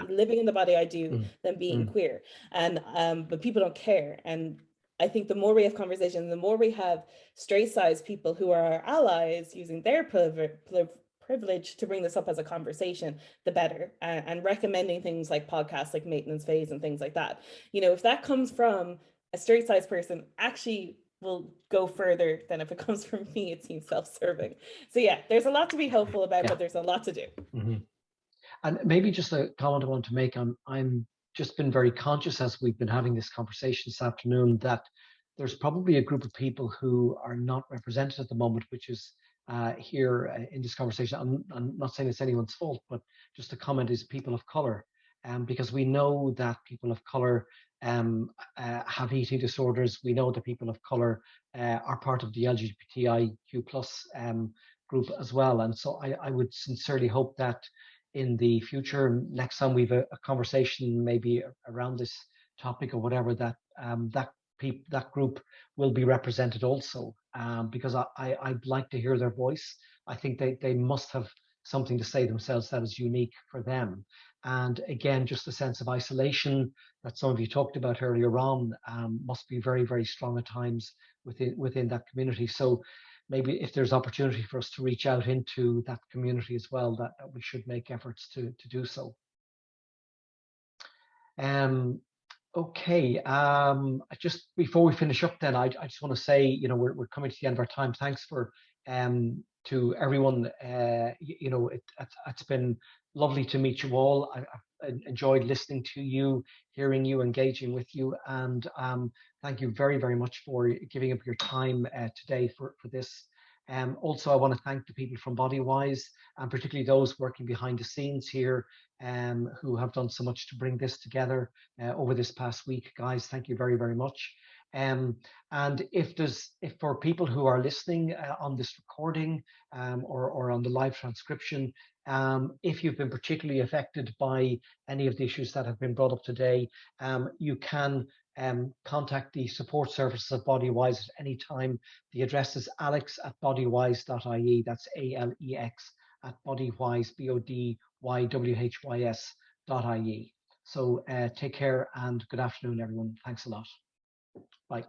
[SPEAKER 3] living in the body I do than being queer. And but people don't care. And I think the more we have conversations, the more we have straight-sized people who are our allies using their privilege to bring this up as a conversation, the better. And recommending things like podcasts like Maintenance Phase and things like that. You know, if that comes from a straight-sized person, actually will go further than if it comes from me. It seems self-serving. So yeah, there's a lot to be hopeful about, but there's a lot to do.
[SPEAKER 2] And maybe just a comment I want to make on, I'm just been very conscious as we've been having this conversation this afternoon that there's probably a group of people who are not represented at the moment, which is here in this conversation. I'm not saying it's anyone's fault, but just a comment is people of color, because we know that people of color have eating disorders. We know that people of color are part of the LGBTIQ plus group as well. And so I would sincerely hope that in the future, next time we've a conversation maybe around this topic or whatever, that that group will be represented also, because I'd like to hear their voice. I think they must have something to say themselves that is unique for them. And again, just a sense of isolation that some of you talked about earlier on must be very, very strong at times within that community. So maybe if there's opportunity for us to reach out into that community as well, that we should make efforts to do so. Okay, just before we finish up then, I just want to say, you know, we're coming to the end of our time. Thanks for to everyone. You know, it's been lovely to meet you all. I've enjoyed listening to you, hearing you, engaging with you, and thank you very, very much for giving up your time today for this. Also, I want to thank the people from Bodywhys, and particularly those working behind the scenes here, who have done so much to bring this together over this past week. Guys, thank you very, very much. And if for people who are listening on this recording or on the live transcription, if you've been particularly affected by any of the issues that have been brought up today, you can contact the support services of Bodywhys at any time. The address is alex@bodywhys.ie. That's ALEX at Bodywhys, BODYWHYS.ie. So take care and good afternoon, everyone. Thanks a lot. Bye.